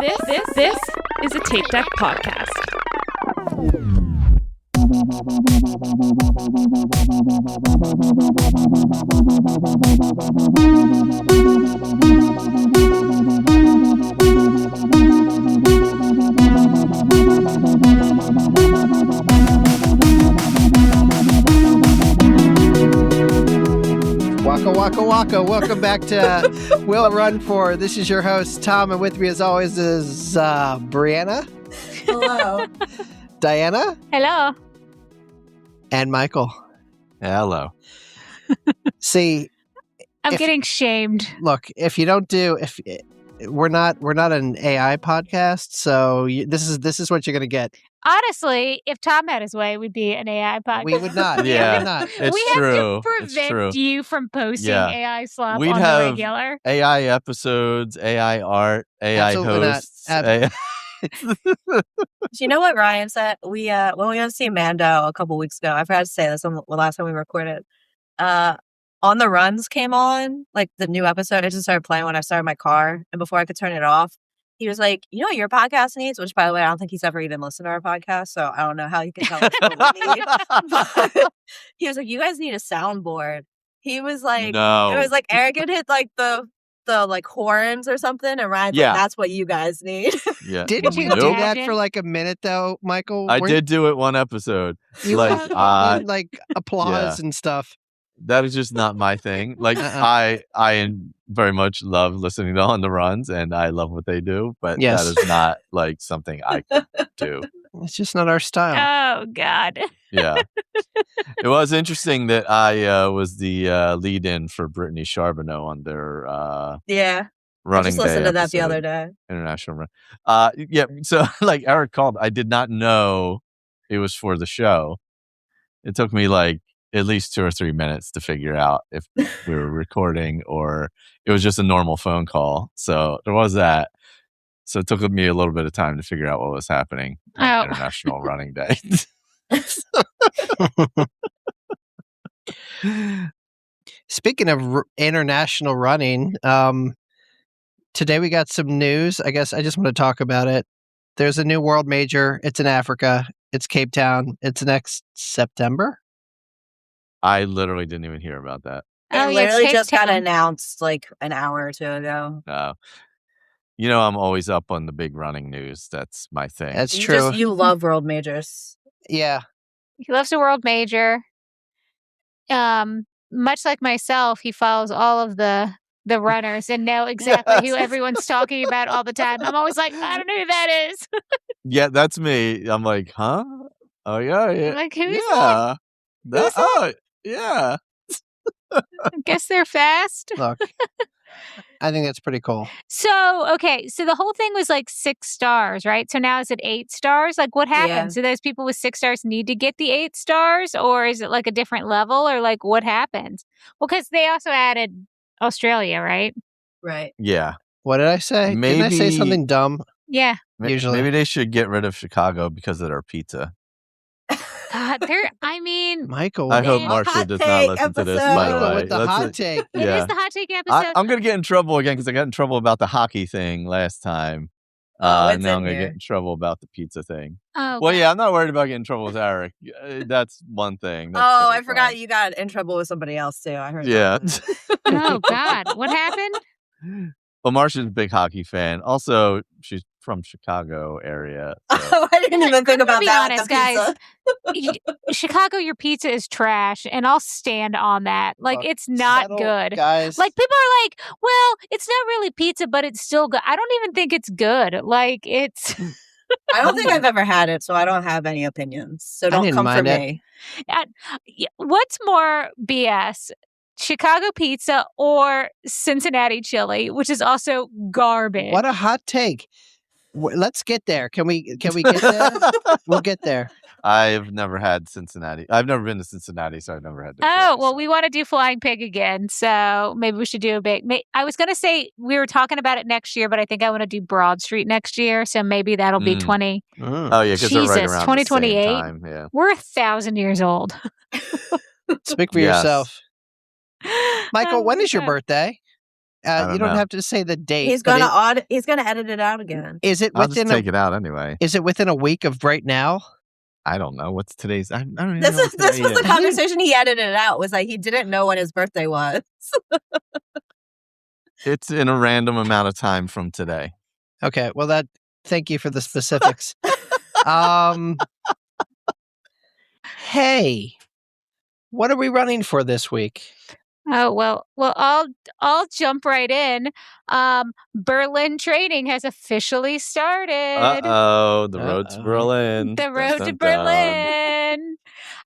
This is a Tape Deck podcast. Waka waka waka. Welcome back to Will It Run For. This is your host, Tom, and with me as always is Brianna. Hello. Diana. Hello. And Michael. Hello. See, I'm getting shamed. look, if you don't do, if we're not an AI podcast, so this is what you're going to get. Honestly, if Tom had his way, we'd be an AI podcast. We would not. Yeah. We would not. It's we true. have to prevent you from posting Yeah. AI slop We'd on have the regular. AI episodes, AI art, AI Absolutely not. hosts. AI... Do you know what Ryan said? When we went to see Mando a couple weeks ago, I forgot to say this on the last time we recorded. On the Runs came on, like the new episode. I just started playing when I started my car, and before I could turn it off, he was like, "You know what your podcast needs?" Which, by the way, I don't think he's ever even listened to our podcast, so I don't know how he can tell us what we need. But he was like, "You guys need a soundboard." He was like, No. It was like Eric had hit like the like horns or something, and Ryan's Yeah. like, "That's what you guys need." Yeah. Didn't you Nope. do that Imagine. for like a minute though, Michael? I Weren't did do it one episode. You like, had, like applause yeah. and stuff. That is just not my thing. Like, Uh-uh. I very much love listening to On the Runs, and I love what they do, but Yes. that is not like something I could do. It's just not our style. Oh, God. Yeah. It was interesting that I was the lead-in for Brittany Charbonneau on their Yeah. running I just listened day to that the episode. other day. International run. Yeah. So like Eric called, I did not know it was for the show. It took me like at least 2 or 3 minutes to figure out if we were recording or it was just a normal phone call. So there was that. So it took me a little bit of time to figure out what was happening on Oh. International Running Day. Speaking of international running, today we got some news. I guess I just want to talk about it. There's a new world major. It's in Africa. It's Cape Town. It's next September. I literally didn't even hear about that. It Oh, yeah, it's literally Cape just got Town. announced like an hour or two ago. You know, I'm always up on the big running news. That's my thing. That's true. You love world majors. Yeah. He loves a world major. Much like myself, he follows all of the runners and know exactly who everyone's talking about all the time. I'm always like, I don't know who that is. Yeah, that's me. I'm like, huh? Oh, yeah. Yeah. I'm like, who's that? Yeah. Oh, yeah. I guess they're fast. Look, I think that's pretty cool. So, okay. So the whole thing was like 6 stars, right? So now is it 8 stars? Like what happens? Do those people with 6 stars need to get the 8 stars or is it like a different level or like what happens? Well, because they also added Australia, right? Right. Yeah. What did I say? Didn't I say Maybe- something dumb? Yeah. Usually. Maybe they should get rid of Chicago because of their pizza. God, I mean, Michael. I hope man. Marcia Hot does take not listen to this, by the Michael way. with the Let's- hot take. it is yeah. the hot take episode. I'm going to get in trouble again because I got in trouble about the hockey thing last time. Oh, And it's now in I'm going to here. get in trouble about the pizza thing. Oh, Well, God. yeah, I'm not worried about getting in trouble with Eric. That's one thing. That's Oh, totally I forgot fine. you got in trouble with somebody else too. I heard. Yeah. that. Oh, God. What happened? Well, Marcia's a big hockey fan. Also, she's from Chicago area. So. I didn't even think about be that. honest, with the pizza. Chicago, your pizza is trash, and I'll stand on that. Like, Look, it's not settle, good. guys. Like, people are like, well, it's not really pizza, but it's still good. I don't even think it's good. Like, it's... I don't think I've ever had it, so I don't have any opinions. So don't didn't come for mind it. me. What's more BS? Chicago pizza or Cincinnati chili, which is also garbage. What a hot take. Let's get there. Can we get there? We'll get there. I've never had Cincinnati. I've never been to Cincinnati, so I've never had. Oh, well, we want to do Flying Pig again, so maybe we should do a big... I was going to say we were talking about it next year, but I think I want to do Broad Street next year, so maybe that'll be 20... Oh, yeah, because they're right Jesus, around the same 2028? time. Yeah. We're 1,000 years old. Speak for Yes. yourself. Michael, Oh when my is your God. birthday? You don't know. have to say the date. He's gonna edit it out again. Is it I'll within just take it out anyway. Is it within a week of right now? I don't know. What's today's? I don't even This know. was the conversation he edited it out. Was like he didn't know when his birthday was. It's in a random amount of time from today. Okay. Well, thank you for the specifics. Hey, what are we running for this week? Oh, well, I'll jump right in. Berlin training has officially started. The road to Berlin. The road to Berlin.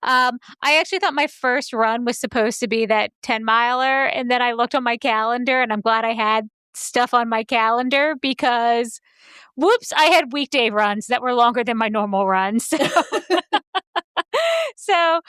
I actually thought my first run was supposed to be that 10-miler, and then I looked on my calendar, and I'm glad I had stuff on my calendar because, whoops, I had weekday runs that were longer than my normal runs. So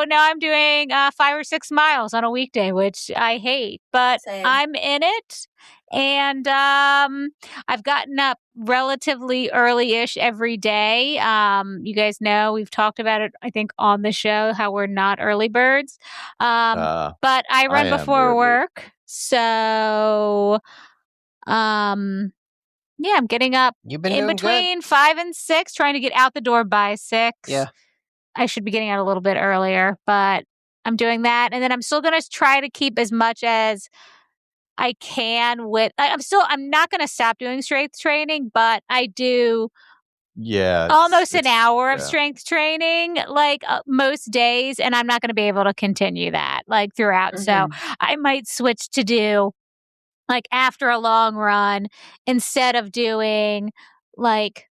now I'm doing 5 or 6 miles on a weekday, which I hate, but Same. I'm in it. And I've gotten up relatively early-ish every day. You guys know we've talked about it, I think, on the show, how we're not early birds. But I run before work. So, I'm getting up in between 5 and 6, trying to get out the door by 6. Yeah. I should be getting out a little bit earlier, but I'm doing that. And then I'm still going to try to keep as much as I can with, I'm not going to stop doing strength training, but I do almost an hour of strength training, like most days. And I'm not going to be able to continue that like throughout. So I might switch to do like after a long run, instead of doing like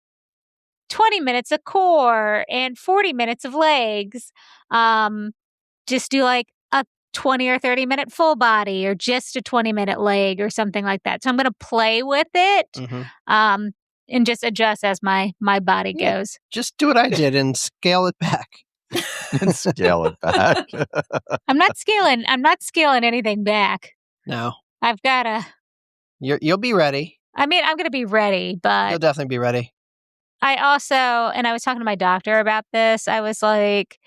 20 minutes of core and 40 minutes of legs, just do like a 20 or 30 minute full body or just a 20-minute leg or something like that. So I'm going to play with it and just adjust as my body goes. Just do what I did and scale it back. I'm not scaling anything back. No. I've got to. You'll be ready. I mean, I'm going to be ready, but you'll definitely be ready. I also, and I was talking to my doctor about this, I was like,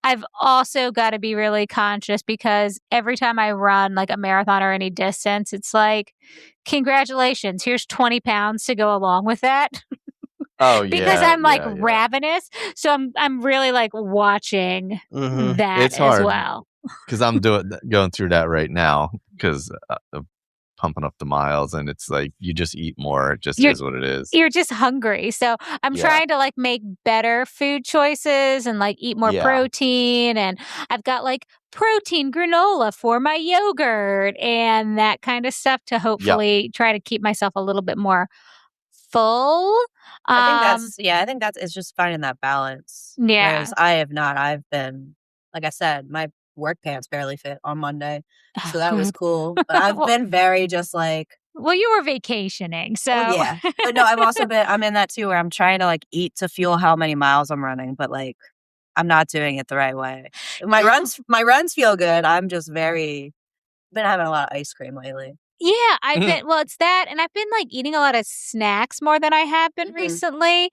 I've also got to be really conscious because every time I run like a marathon or any distance, it's like, congratulations, here's 20 pounds to go along with that. Oh, yeah. Because I'm like ravenous. So I'm really like watching that as well. Because I'm going through that right now because of pumping up the miles, and it's like you just eat more. It just is what it is. You're just hungry. So I'm trying to like make better food choices and like eat more protein. And I've got like protein granola for my yogurt and that kind of stuff to hopefully try to keep myself a little bit more full. I think that's it's just finding that balance. Yeah. Whereas I've been, like I said, my work pants barely fit on Monday. So that was cool. But I've been very just like. Well, you were vacationing, so. Oh, yeah. But no, I'm in that too where I'm trying to like eat to fuel how many miles I'm running, but like I'm not doing it the right way. My runs feel good. I'm just been having a lot of ice cream lately. Yeah, it's that. And I've been like eating a lot of snacks more than I have been recently.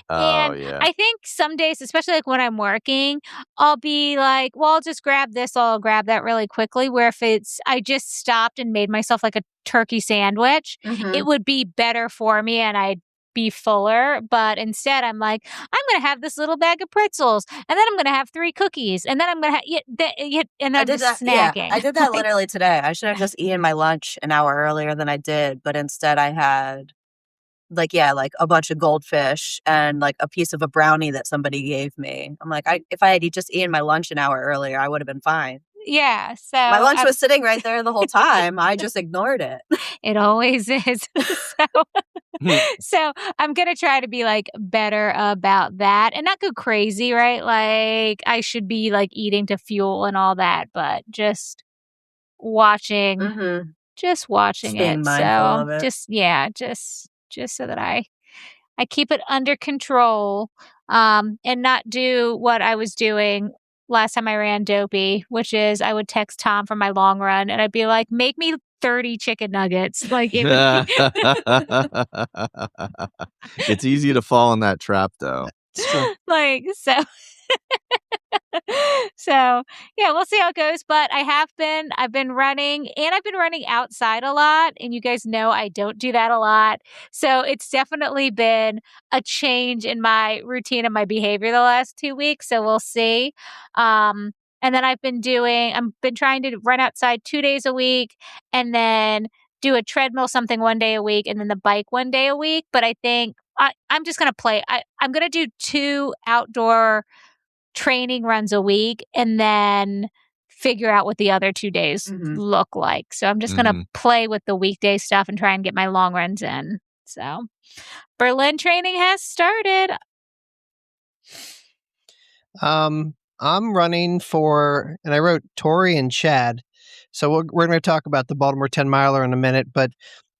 I think some days, especially like when I'm working, I'll be like, well, I'll just grab this, I'll grab that really quickly. Where if I just stopped and made myself like a turkey sandwich, it would be better for me and I'd be fuller. But instead I'm like, I'm going to have this little bag of pretzels and then I'm going to have 3 cookies and then I'm going to have, and then I'm just snacking. Yeah, I did that literally today. I should have just eaten my lunch an hour earlier than I did. But instead I had like a bunch of goldfish and like a piece of a brownie that somebody gave me. I'm like, if I had just eaten my lunch an hour earlier, I would have been fine. Yeah. So my lunch was sitting right there the whole time. I just ignored it. It always is. So I'm going to try to be like better about that and not go crazy, right? Like I should be like eating to fuel and all that, but just watching, just being mindful of it. Just so that I keep it under control, and not do what I was doing last time I ran Dopey, which is I would text Tom for my long run and I'd be like, make me 30 chicken nuggets. Like it would be... It's easy to fall in that trap though. Like, so So yeah, we'll see how it goes. But I've been running, and I've been running outside a lot. And you guys know I don't do that a lot. So it's definitely been a change in my routine and my behavior the last 2 weeks. So we'll see. And then I've been trying to run outside 2 days a week, and then do a treadmill something one day a week, and then the bike one day a week. But I think I'm just going to play. I'm going to do 2 outdoor training runs a week, and then figure out what the other 2 days look like. So I'm just going to play with the weekday stuff and try and get my long runs in. So Berlin training has started. I'm running for, and I wrote Tori and Chad. So we're going to talk about the Baltimore 10 miler in a minute, but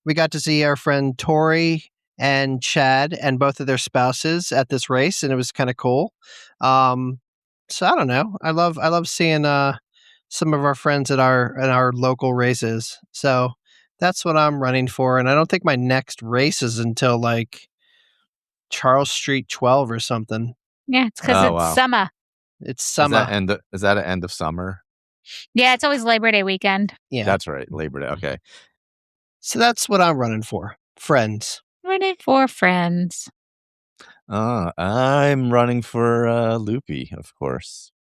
we got to see our friend Tori and Chad and both of their spouses at this race, and it was kind of cool. So I don't know. I love seeing some of our friends at our local races. So that's what I'm running for, and I don't think my next race is until like Charles Street 12 or something. Yeah, it's because it's summer. It's summer. Is that an end of summer? Yeah, it's always Labor Day weekend. Yeah, that's right. Labor Day. Okay. So that's what I'm running for. Friends. Running for friends. I'm running for Loopy, of course.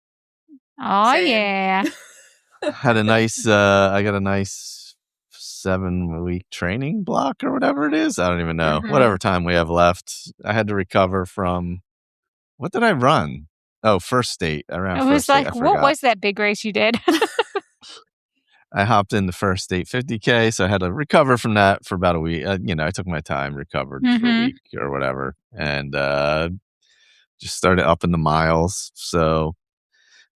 Oh, yeah. Had a nice, I got a nice 7-week training block or whatever it is. I don't even know. Whatever time we have left. I had to recover from, what did I run? Oh, First State. I ran First State. It was like, what was that big race you did? I hopped in the First State 50K, so I had to recover from that for about a week. I took my time, recovered for a week or whatever, and just started up in the miles. So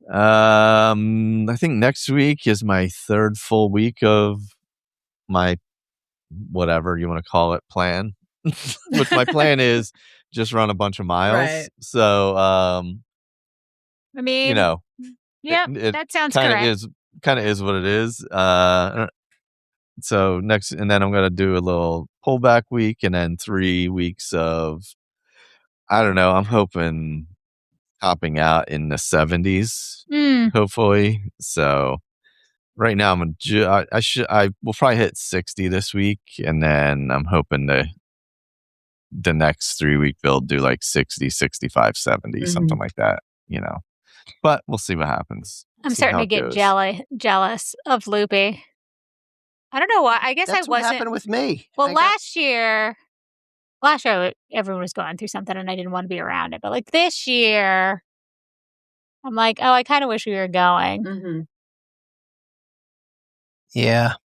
I think next week is my 3rd full week of my whatever you want to call it plan. Which my plan is just run a bunch of miles. Right. So I mean, yeah, that sounds correct. Kind of is what it is. So next, and then I'm going to do a little pullback week, and then 3 weeks of, I don't know, I'm hoping topping out in the 70s, hopefully. So right now I will probably hit 60 this week, and then I'm hoping the next 3-week build do like 60, 65, 70, something like that, but we'll see what happens. I'm starting to get jealous of Loopy. I don't know why. I guess That's I wasn't. What happened with me? Well, last year everyone was going through something, and I didn't want to be around it. But like this year, I'm like, oh, I kind of wish we were going. Yeah.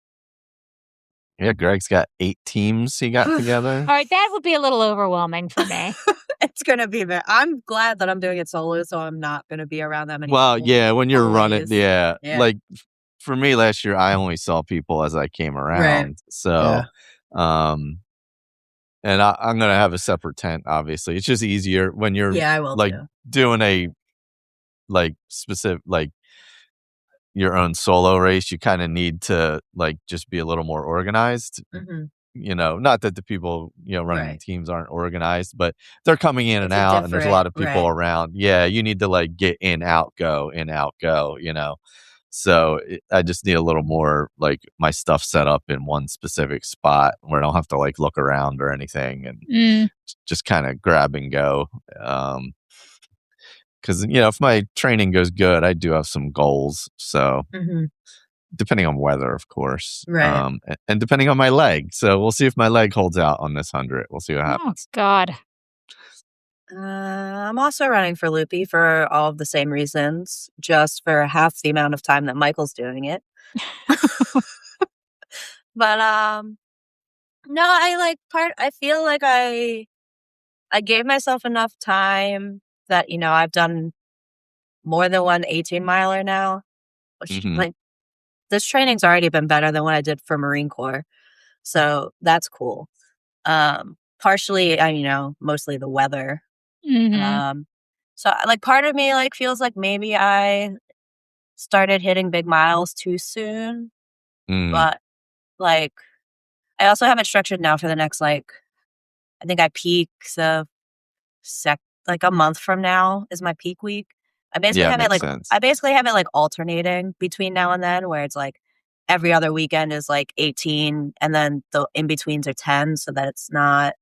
Yeah, Greg's got 8 teams he got together. All right, that would be a little overwhelming for me. It's going to be a bit. I'm glad that I'm doing it solo, so I'm not going to be around that many people. Well, yeah, when you're running, like for me last year, I only saw people as I came around. Right. So, and I'm going to have a separate tent, obviously. It's just easier when you're doing a specific, your own solo race. You kind of need to just be a little more organized. Not that the people running the teams aren't organized, but they're coming in and out, and there's a lot of people around. Yeah, you need to get in, out, go, in, out, go. So I just need a little more my stuff set up in one specific spot where I don't have to look around or anything, and just kind of grab and go. Because if my training goes good, I do have some goals. So. Depending on weather, of course. Right. And depending on my leg. So we'll see if my leg holds out on this 100. We'll see what happens. Oh, God. I'm also running for Loopy for all of the same reasons, just for half the amount of time that Michael's doing it. But no, I feel like I gave myself enough time that, I've done more than one 18-miler now, which this training's already been better than what I did for Marine Corps. So that's cool. Partially, mostly the weather. So part of me feels like maybe I started hitting big miles too soon. But I also have it structured now for the next I think I peak a month from now is my peak week. I basically have it makes like sense. I basically have it like alternating between now and then, where it's like every other weekend is like 18, and then the in betweens are 10, so that it's not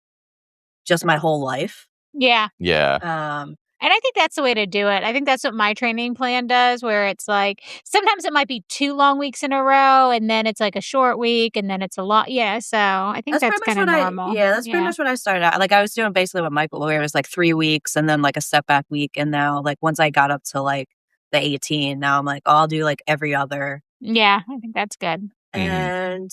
just my whole life. Yeah. Yeah. And I think that's the way to do it. I think that's what my training plan does, where it's like sometimes it might be 2 long weeks in a row, and then it's like a short week, and then it's a lot. Yeah, so I think that's pretty much kind of what normal. that's pretty much what I started out. Like I was doing basically what Michael, where it was like 3 weeks and then like a step back week. And now like once I got up to like the 18, now I'm like, oh, I'll do like every other. Yeah, I think that's good. And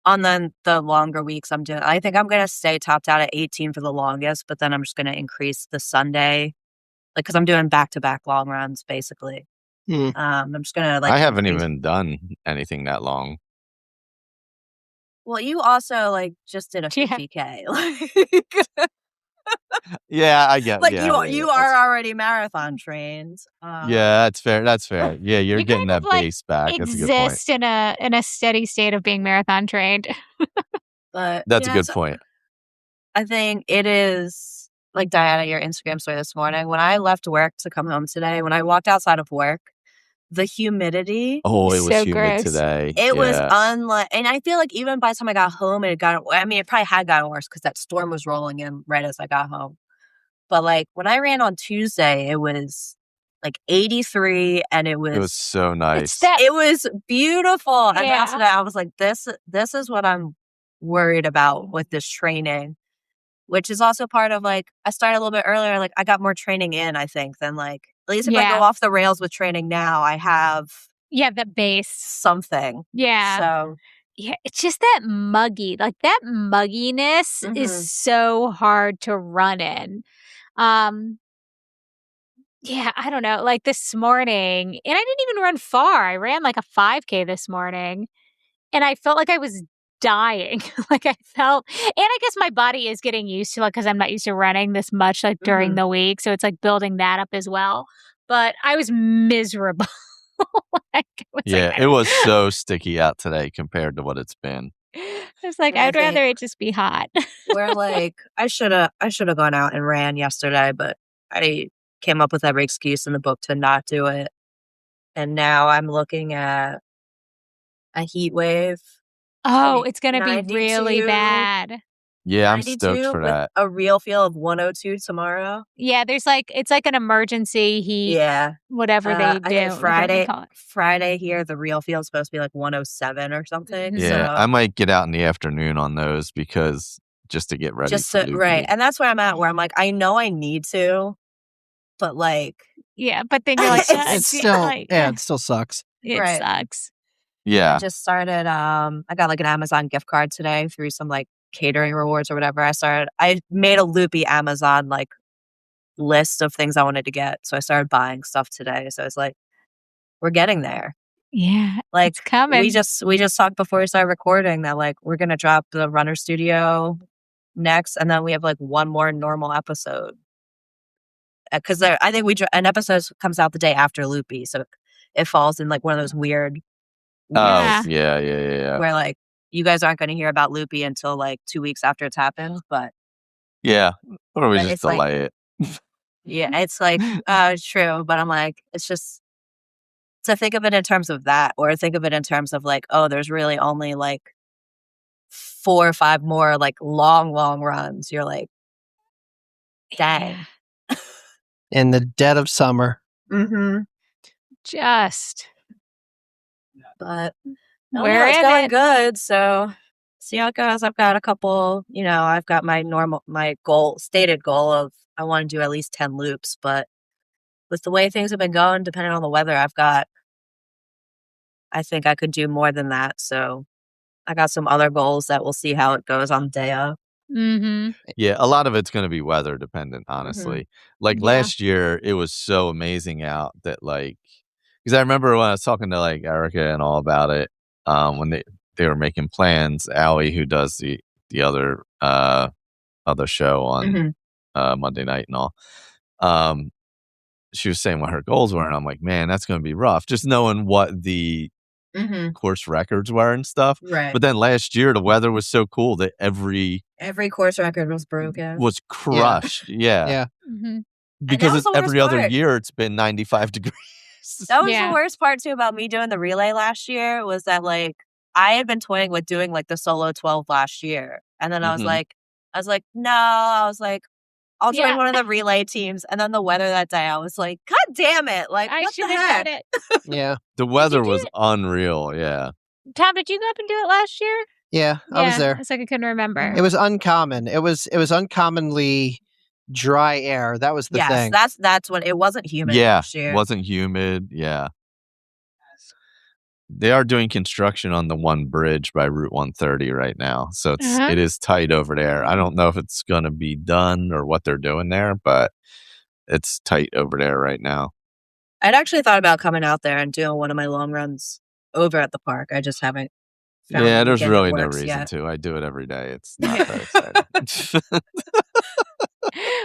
on the longer weeks I think I'm going to stay topped out at 18 for the longest, but then I'm just going to increase the Sunday, like, cause I'm doing back-to-back long runs basically. I'm just going to like, I haven't even done anything that long. Well, you also like just did a Yeah. 50K. Like, Yeah, I get. like yeah, you are already marathon trained. Yeah, that's fair. That's fair. Yeah, you're You getting kind of, that like, base back. That's a good point. exist in a steady state of being marathon trained. But That's a yeah, good so point. I think it is like Diana, your Instagram story this morning. When I left work to come home today, when I walked outside of work, the humidity, Oh, it was So humid gross. today. it was Yeah. unlike, and I feel like even by the time I got home, it probably had gotten worse because that storm was rolling in right as I got home. But like when I ran on Tuesday, it was like 83, and it It was was so nice. it was beautiful. And Yeah. that's what I was like, this is what I'm worried about with this training, which is also part of like, I started a little bit earlier. Like I got more training in, I think, than like, at least if I go Yeah. off the rails with training now, I have Yeah, the base. something. Yeah. So Yeah, it's just that that mugginess Mhm. is so hard to run in. Yeah, I don't know. Like this morning, and I didn't even run far. I ran like a 5K this morning, and I felt like I was dying. Like I felt, and I guess my body is getting used to it because I'm not used to running this much like during Mhm. the week. So it's like building that up as well. But I was miserable. Like, it was Yeah, like, it was so sticky out today compared to what it's been. I was like, And I I'd rather think it just be hot. we're like, I should have gone out and ran yesterday, but I came up with every excuse in the book to not do it. And now I'm looking at a heat wave. Oh, Like it's gonna be really 92 bad. Yeah, I'm stoked 92 for with that. a real feel of 102 tomorrow. Yeah, there's like it's like an emergency heat, Yeah. whatever they I do, think whatever they call it. Friday here, the real feel is supposed to be like 107 or something. Mhm. Yeah, So I might get out in the afternoon on those because just to get ready just for so, right. Loopy. And that's where I'm at, where I'm like, I know I need to, but like, Yeah, but then you're like, It's It still sucks. it Right. sucks. I Yeah. just started, I got like an Amazon gift card today through some like catering rewards or whatever. I made a loopy Amazon like list of things I wanted to get. So I started buying stuff today. So it's like, we're getting there. Yeah, Like it's coming. we just talked before we started recording that like we're gonna drop the Runner Studio next, and then we have like one more normal episode because I think an episode comes out the day after Loopy, so it falls in like one of those weird Oh, Yeah. yeah. where like you guys aren't going to hear about Loopy until like 2 weeks after it's happened, but Yeah. Or we But just it's like- delay it. yeah, it's like it's true, but I'm like, it's just to think of it in terms of that, or think of it in terms of like, oh, there's really only like 4 or 5 more like long runs. You're like, dang. Yeah. In the dead of summer. Mm-hmm. Just But we're it's in going it. good. So see how it goes. I've got a couple, I've got my stated goal of I want to do at least 10 loops, but with the way things have been going, depending on the weather, I think I could do more than that. So I got some other goals that we'll see how it goes on the day of. Mm-hmm. Yeah, a lot of it's going to be weather dependent, honestly. Like Yeah. last year, it was so amazing out that like, because I remember when I was talking to like Erica and all about it, when they were making plans. Allie, who does the other show on Monday night and all, she was saying what her goals were, and I'm like, man, that's going to be rough. Just knowing what the course records were and stuff. Right. But then last year, the weather was so cool that every Every course record was broken. was crushed. Yeah. Yeah. Mm-hmm. because was the worst every other part. year it's been 95 degrees. That was Yeah. the worst part too about me doing the relay last year was that like I had been toying with doing like the solo 12 last year. And then I was Mhm. like, no, I was like, I'll join Yeah. one of the relay teams. And then the weather that day, I was like, God damn it. Like, I what the should have heck? done it. Yeah. The weather do was it? unreal. Yeah. Tom, did you go up and do it last year? Yeah, I was there. It's like I couldn't remember. It was uncommon. It was uncommonly dry air. That was the Yes, thing. that's what it wasn't humid Yeah. last year. Wasn't humid. Yeah. They are doing construction on the one bridge by Route 130 right now. So it is tight over there. I don't know if it's going to be done or what they're doing there, but it's tight over there right now. I'd actually thought about coming out there and doing one of my long runs over at the park. I just haven't found Yeah, the there's weekend it really no works reason yet. to. I do it every day. It's not that exciting.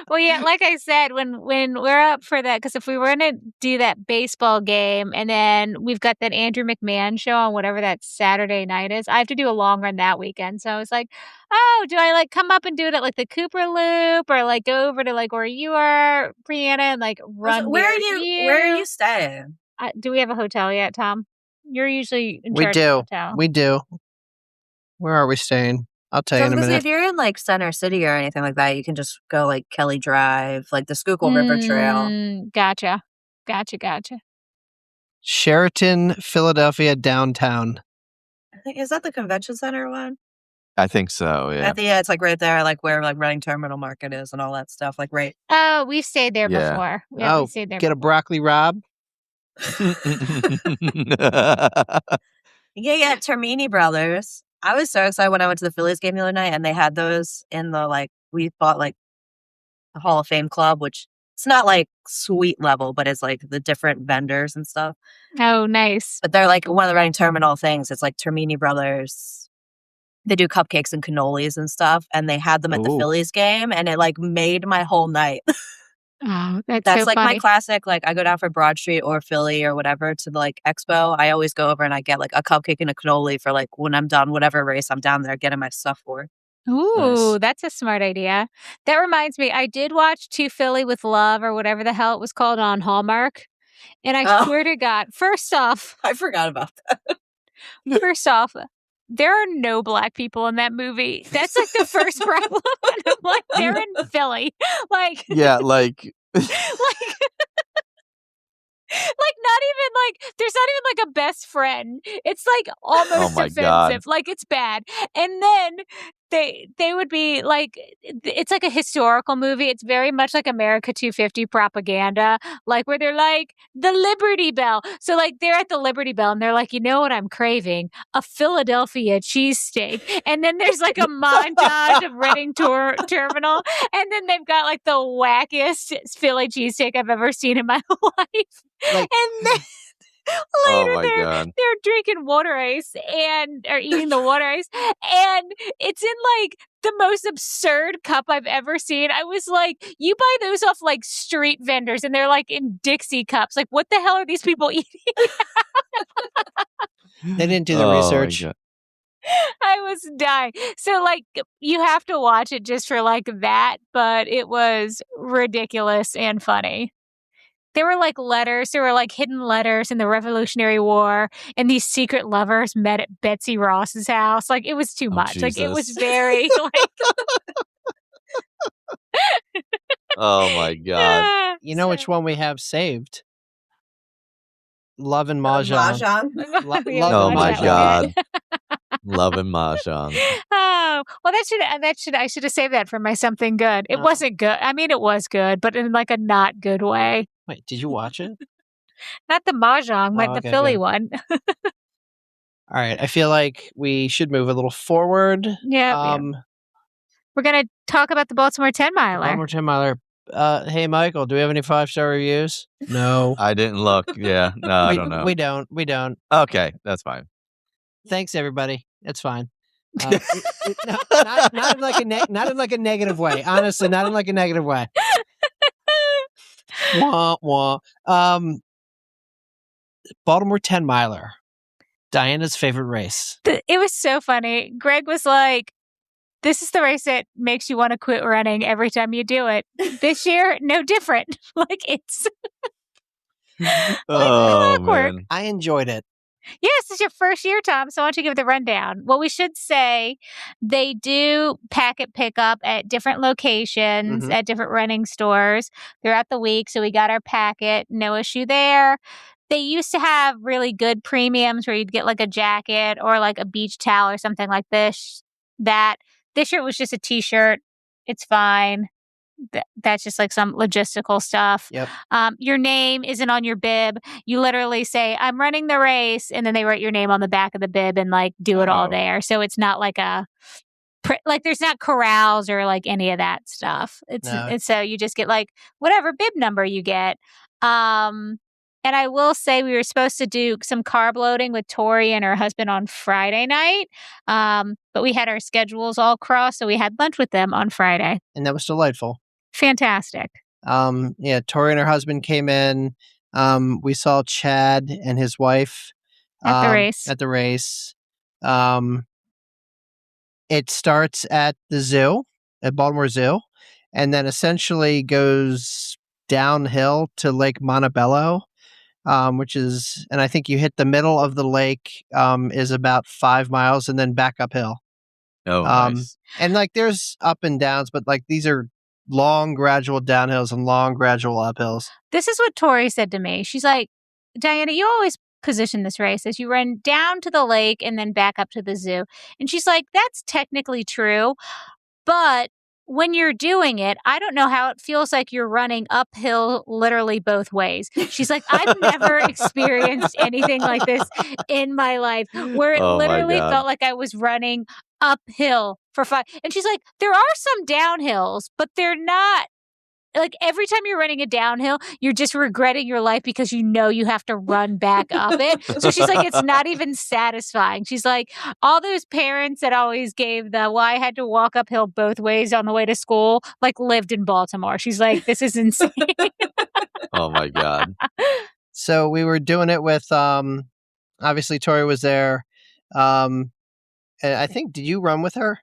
Well, yeah, like I said, when we're up for that, because if we were going to do that baseball game, and then we've got that Andrew McMahon show on whatever that Saturday night is, I have to do a long run that weekend. So I was like, oh, do I like come up and do it at like the Cooper Loop, or like go over to like where you are, Brianna, and like run? Where are you staying? Do we have a hotel yet, Tom? You're usually in We charge of do. the hotel. We do. Where are we staying? I'll tell you in a minute. If you're in like Center City or anything like that, you can just go like Kelly Drive, like the Schuylkill River Trail. Gotcha. Sheraton, Philadelphia downtown. I think is that the convention center one? I think so, yeah. Yeah, it's like right there, like where like Reading Terminal Market is and all that stuff. Like right. Oh, we've stayed there Yeah. before. Yeah, we stayed there. Get a broccoli rob. Yeah, Termini Brothers. I was so excited when I went to the Phillies game the other night and they had those in the like we bought like the Hall of Fame Club, which it's not like suite level, but it's like the different vendors and stuff. Oh, nice. But they're like one of the Reading Terminal things. It's like Termini Brothers. They do cupcakes and cannolis and stuff, and they had them at the Phillies game, and it like made my whole night. Oh, that's so like funny. My classic. Like I go down for Broad Street or Philly or whatever to the like expo. I always go over and I get like a cupcake and a cannoli for like when I'm done whatever race I'm down there getting my stuff for. Ooh, Nice. That's a smart idea. That reminds me, I did watch To Philly with Love or whatever the hell it was called on Hallmark. And I swear to God, first off, I forgot about that. First off, there are no black people in that movie. That's like the first problem. And I'm like, they're in Philly. Like, yeah, like like not even like there's not even like a best friend. It's like almost my offensive. God. Like it's bad. And then they would be like it's like a historical movie. It's very much like America 250 propaganda, like where they're like the Liberty Bell. So like they're at the Liberty Bell and they're like, you know what I'm craving? A Philadelphia cheesesteak. And then there's like a montage of Reading Terminal. And then they've got like the wackiest Philly cheesesteak I've ever seen in my life. Like, and then oh later my God. they're drinking water ice or eating the water ice, and it's in like the most absurd cup I've ever seen. I was like, you buy those off like street vendors and they're like in Dixie cups. Like, what the hell are these people eating? They didn't do the research. I was dying. So like you have to watch it just for like that, but it was ridiculous and funny. There were like letters, there were like hidden letters in the Revolutionary War, and these secret lovers met at Betsy Ross's house. Like it was too much. Like it was very like oh my God. You know which one we have saved? Love and Mahjong. Oh my God. Love and Mahjong. Oh, well, I should have saved that for my something good. It wasn't good. I mean, it was good, but in like a not good way. Wait, did you watch it? Not the Mahjong, but the Philly one. All right. I feel like we should move a little forward. Yeah. We're going to talk about the Baltimore 10 miler. Baltimore 10 miler. Hey, Michael, do we have any 5-star reviews? No. I didn't look. Yeah. No, I don't know. We don't. Okay. That's fine. Thanks, everybody. It's fine. Not in like a negative way. Honestly, not in like a negative way. Wah, wah. Baltimore 10 miler. Diana's favorite race. It was so funny. Greg was like, This is the race that makes you want to quit running every time you do it. This year, no different. Like it's Oh, clockwork. man. I enjoyed it. Yes, it's your first year, Tom, so I want you to give the rundown. Well, we should say they do packet pickup at different locations, at different running stores throughout the week. So we got our packet, no issue there. They used to have really good premiums where you'd get like a jacket or like a beach towel or something like this. This year it was just a t-shirt. It's fine. That's just like some logistical stuff. Yep. Your name isn't on your bib. You literally say, I'm running the race. And then they write your name on the back of the bib and like do it all there. So it's not like there's not corrals or like any of that stuff. It's so you just get like whatever bib number you get. And I will say we were supposed to do some carb loading with Tori and her husband on Friday night. But we had our schedules all crossed. So we had lunch with them on Friday. And that was delightful. Fantastic. Yeah, Tori and her husband came in. We saw Chad and his wife At the race. It starts at the zoo, at Baltimore Zoo, and then essentially goes downhill to Lake Montebello, which is, and I think you hit the middle of the lake, is about 5 miles, and then back uphill. Oh, nice. And like there's up and downs, but like these are long gradual downhills and long gradual uphills. This is what Tori said to me. She's like, Diana, you always position this race as you run down to the lake and then back up to the zoo. And she's like, that's technically true. But when you're doing it, I don't know how it feels like you're running uphill literally both ways. She's like, I've never experienced anything like this in my life where it literally felt like I was running uphill for 5. And she's like, there are some downhills, but they're not. Like every time you're running a downhill, you're just regretting your life because you know you have to run back up it. So she's like, it's not even satisfying. She's like, all those parents that always gave I had to walk uphill both ways on the way to school, like lived in Baltimore. She's like, this is insane. Oh my God. So we were doing it with, obviously Tori was there. And I think, did you run with her?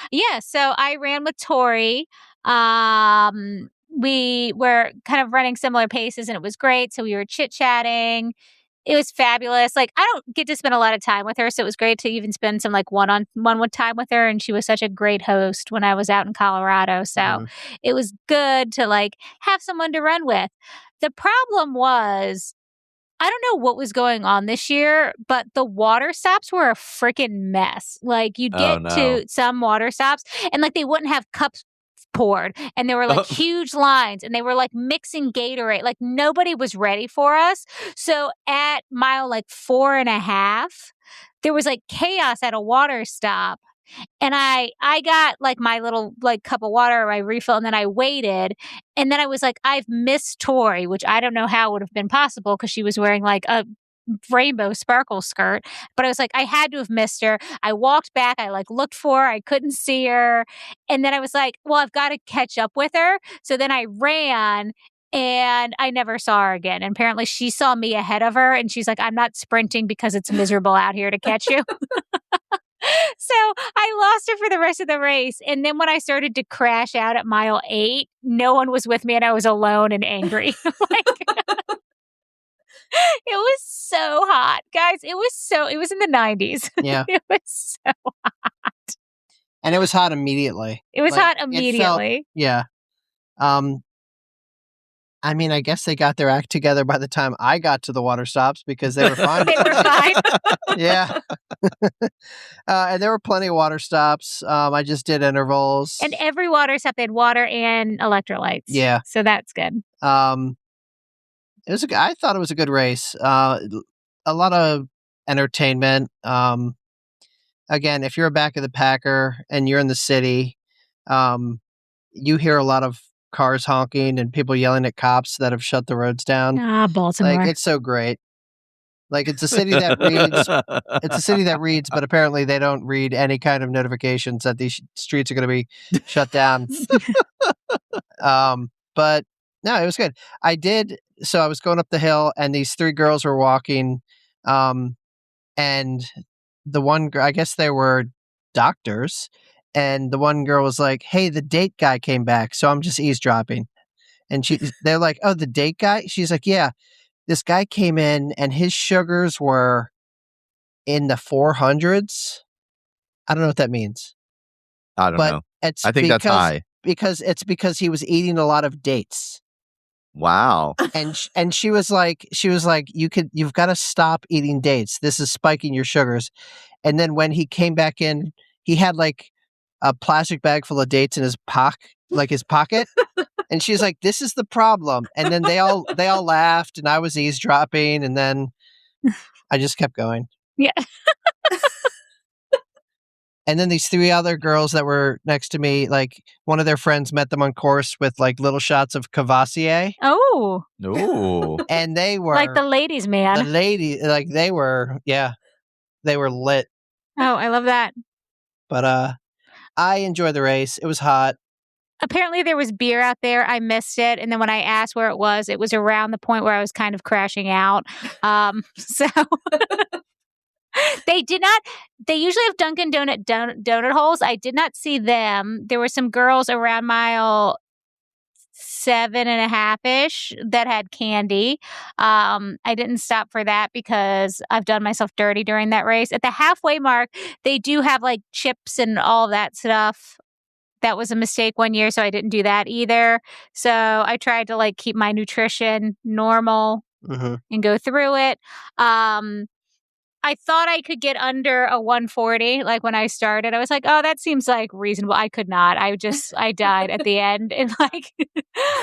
Yeah. So I ran with Tori. We were kind of running similar paces and it was great. So we were chit-chatting. It was fabulous. Like I don't get to spend a lot of time with her. So it was great to even spend some like one-on-one time with her. And she was such a great host when I was out in Colorado. So it was good to like have someone to run with. The problem was, I don't know what was going on this year, but the water stops were a freaking mess. Like you'd get to some water stops and like they wouldn't have cups poured and there were like huge lines and they were like mixing Gatorade. Like nobody was ready for us. So at mile like 4.5, there was like chaos at a water stop. And I got like my little like cup of water or my refill and then I waited. And then I was like, I've missed Tori, which I don't know how would have been possible because she was wearing like a rainbow sparkle skirt. But I was like, I had to have missed her. I walked back. I like looked for her. I couldn't see her. And then I was like, well, I've got to catch up with her. So then I ran and I never saw her again. And apparently she saw me ahead of her. And she's like, I'm not sprinting because it's miserable out here to catch you. So I lost her for the rest of the race. And then when I started to crash out at mile 8, no one was with me and I was alone and angry. It was so hot, guys. It was in the 90s. Yeah. It was so hot. And it was hot immediately. It was hot immediately. Yeah. I mean, I guess they got their act together by the time I got to the water stops because they were fine. They were fine. Yeah. And there were plenty of water stops. I just did intervals. And every water stop, they had water and electrolytes. Yeah. So that's good. I thought it was a good race. A lot of entertainment. Again, if you're a back of the packer and you're in the city, you hear a lot of cars honking and people yelling at cops that have shut the roads down. Baltimore. Like it's so great. Like it's a city that reads. It's a city that reads, but apparently they don't read any kind of notifications that these streets are going to be shut down. But no, it was good. So I was going up the hill and these 3 girls were walking. And the one, I guess they were doctors. and the one girl was like, "Hey, the date guy came back," so I'm just eavesdropping. And they're like, "Oh, the date guy?" She's like, "Yeah, this guy came in and his sugars were in the 400s." I don't know what that means. I don't know. It's I think that's high. because he was eating a lot of dates. Wow. And she was like, you've got to stop eating dates. This is spiking your sugars. And then when he came back in, he had like a plastic bag full of dates in his pocket. And she's like, "This is the problem." And then they all laughed, and I was eavesdropping, and then I just kept going. Yeah. And then these 3 other girls that were next to me, like one of their friends met them on course with like little shots of Cavassier. Oh. No. And they were Like the ladies, man. they were lit. Oh, I love that. But I enjoyed the race. It was hot. Apparently there was beer out there. I missed it. And then when I asked where it was around the point where I was kind of crashing out. So they usually have Dunkin' donut holes. I did not see them. There were some girls around mile 7.5-ish that had candy. I didn't stop for that because I've done myself dirty during that race. At the halfway mark, they do have like chips and all that stuff. That was a mistake one year, so I didn't do that either. So I tried to like keep my nutrition normal and go through it. I thought I could get under a 140. Like when I started, I was like, "Oh, that seems like reasonable." I could not. I died at the end, and like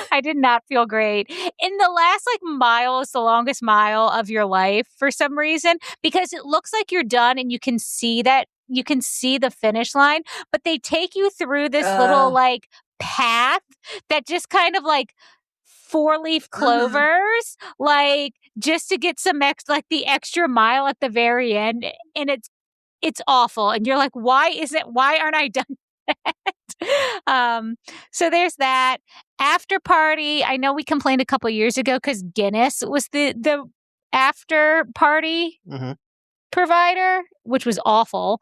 I did not feel great. In the last like mile is the longest mile of your life for some reason because it looks like you're done, and you can see the finish line, but they take you through this little like path that just kind of like 4-leaf clovers, like just to get some the extra mile at the very end. And it's awful. And you're like, why aren't I done that? So there's that. After party, I know we complained a couple years ago because Guinness was the after party provider, which was awful.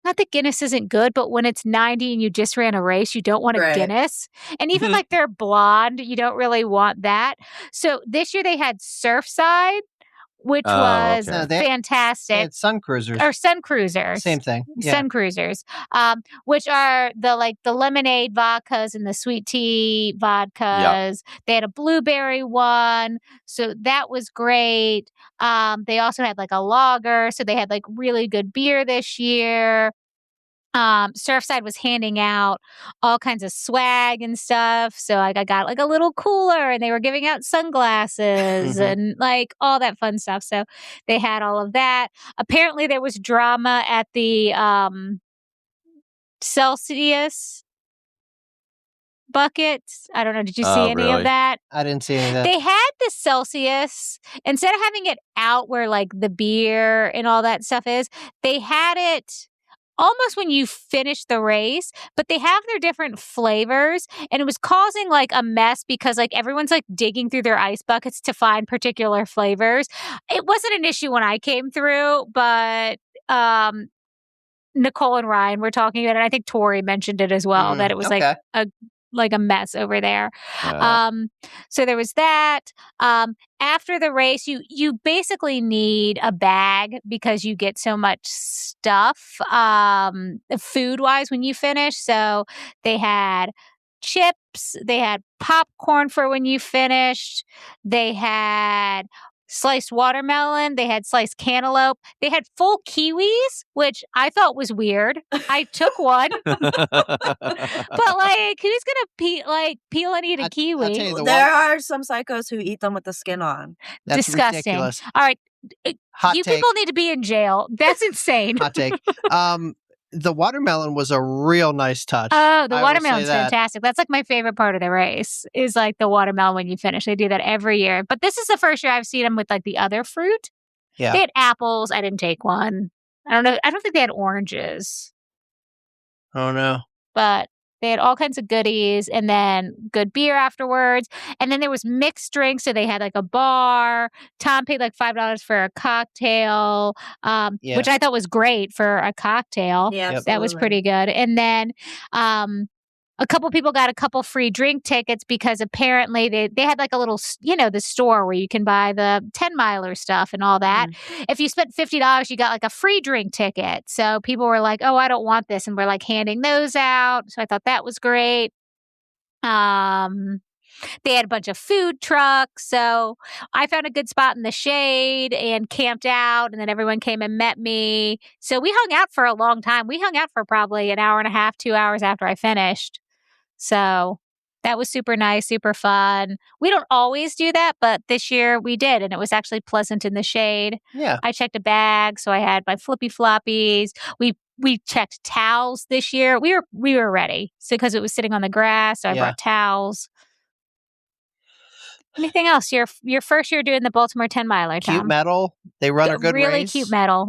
Not that Guinness isn't good, but when it's 90 and you just ran a race, you don't want a Guinness. And even like they're blonde, you don't really want that. So this year they had Surfside, which was fantastic. It's Sun Cruisers. Or Sun Cruisers. Same thing. Yeah. Sun Cruisers, which are the lemonade vodkas and the sweet tea vodkas. Yep. They had a blueberry one. So that was great. They also had like a lager. So they had like really good beer this year. Surfside was handing out all kinds of swag and stuff. So like I got like a little cooler and they were giving out sunglasses and like all that fun stuff. So they had all of that. Apparently there was drama at the Celsius buckets. I don't know. Did you see any of that? I didn't see any of that. They had the Celsius, instead of having it out where like the beer and all that stuff is, they had it almost when you finish the race, but they have their different flavors, and it was causing like a mess because like everyone's like digging through their ice buckets to find particular flavors. It wasn't an issue when I came through, but Nicole and Ryan were talking about it. I think Tori mentioned it as well, that it was like a mess over there. So there was that. After the race, you basically need a bag because you get so much stuff food-wise when you finish. So they had chips, they had popcorn for when you finished, they had sliced watermelon, they had sliced cantaloupe, they had full kiwis, which I thought was weird. I took one. But like, who's gonna peel and eat a kiwi? There are some psychos who eat them with the skin on. That's disgusting. ridiculous. All right. Hot you take. people need to be in jail. That's insane. Hot take. The watermelon was a real nice touch. Oh, the watermelon's fantastic. That's like my favorite part of the race is like the watermelon when you finish. They do that every year. But this is the first year I've seen them with like the other fruit. Yeah. They had apples. I didn't take one. I don't know. I don't think they had oranges. Oh, no. But They had all kinds of goodies and then good beer afterwards. And then there was mixed drinks. So they had like a bar. Tom paid like $5 for a cocktail, which I thought was great for a cocktail. Yeah, that was pretty good. And then a couple people got a couple free drink tickets because apparently they had like a little, the store where you can buy the 10-miler stuff and all that. Mm-hmm. If you spent $50, you got like a free drink ticket. So people were like, oh, I don't want this. And we're like handing those out. So I thought that was great. They had a bunch of food trucks. So I found a good spot in the shade and camped out. And then everyone came and met me. So we hung out for a long time. We hung out for probably an hour and a half, 2 hours after I finished. So that was super nice, super fun. We don't always do that, but this year we did. And it was actually pleasant in the shade. Yeah. I checked a bag. So I had my flippy floppies. We checked towels this year. We were ready. So because it was sitting on the grass, so I brought towels. Anything else? Your first year doing the Baltimore 10-miler, Tom. Cute medal. They run a good really race.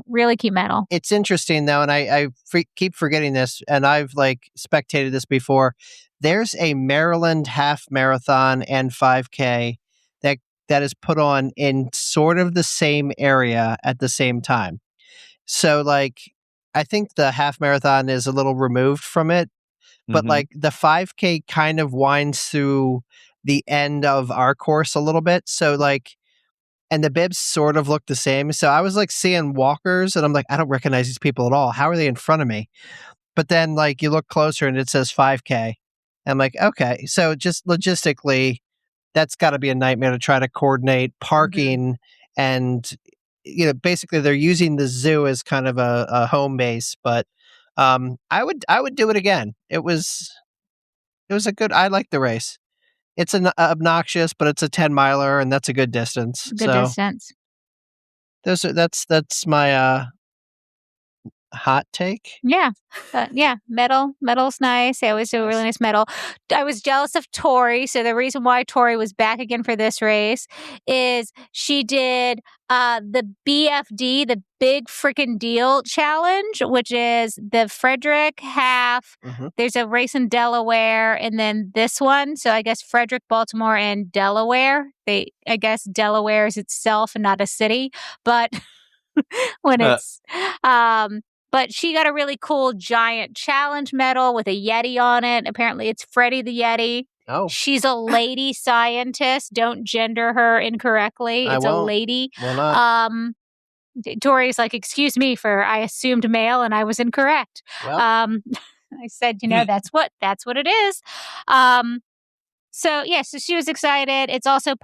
Really cute medal. It's interesting though, and I keep forgetting this, and I've like spectated this before. There's a Maryland half marathon and 5K that is put on in sort of the same area at the same time. So like, I think the half marathon is a little removed from it, but like the 5K kind of winds through the end of our course a little bit. So like, and the bibs sort of look the same. So I was like seeing walkers and I'm like, I don't recognize these people at all. How are they in front of me? But then like you look closer and it says 5K. I'm like, okay. So just logistically, that's got to be a nightmare to try to coordinate parking and, basically they're using the zoo as kind of a home base. But I would do it again. It was a good, I like the race. It's obnoxious, but it's a 10-miler, and that's a good distance. Distance. That's my hot take. Yeah. Metal's nice. They always do a really nice medal. I was jealous of Tori. So the reason why Tori was back again for this race is she did the BFD, the Big Frickin' Deal Challenge, which is the Frederick half. Mm-hmm. There's a race in Delaware, and then this one. So I guess Frederick, Baltimore, and Delaware. I guess Delaware is itself and not a city, but when it's but she got a really cool giant challenge medal with a Yeti on it. Apparently it's Freddie the Yeti. Oh. She's a lady scientist. Don't gender her incorrectly. It's a lady. Will not. Tori's like, excuse me for I assumed male and I was incorrect. Well. I said, that's what it is. So she was excited. It's also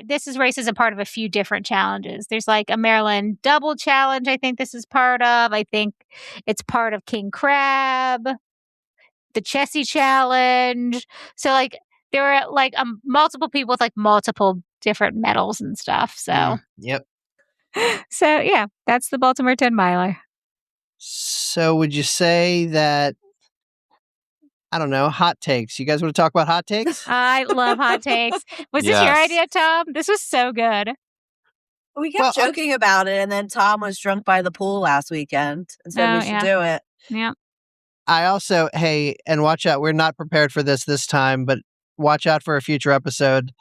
this race is a part of a few different challenges. There's like a Maryland double challenge. I think this is part of. I think it's part of King Crab, the Chessie challenge. So like there were like multiple people with like multiple different medals and stuff. So yep. So that's the Baltimore 10-miler. So would you say that? I don't know, hot takes. You guys want to talk about hot takes? I love hot takes. Was this your idea, Tom? This was so good. We kept joking about it, and then Tom was drunk by the pool last weekend and said we should do it. Yeah. I also, and watch out, we're not prepared for this time, but watch out for a future episode.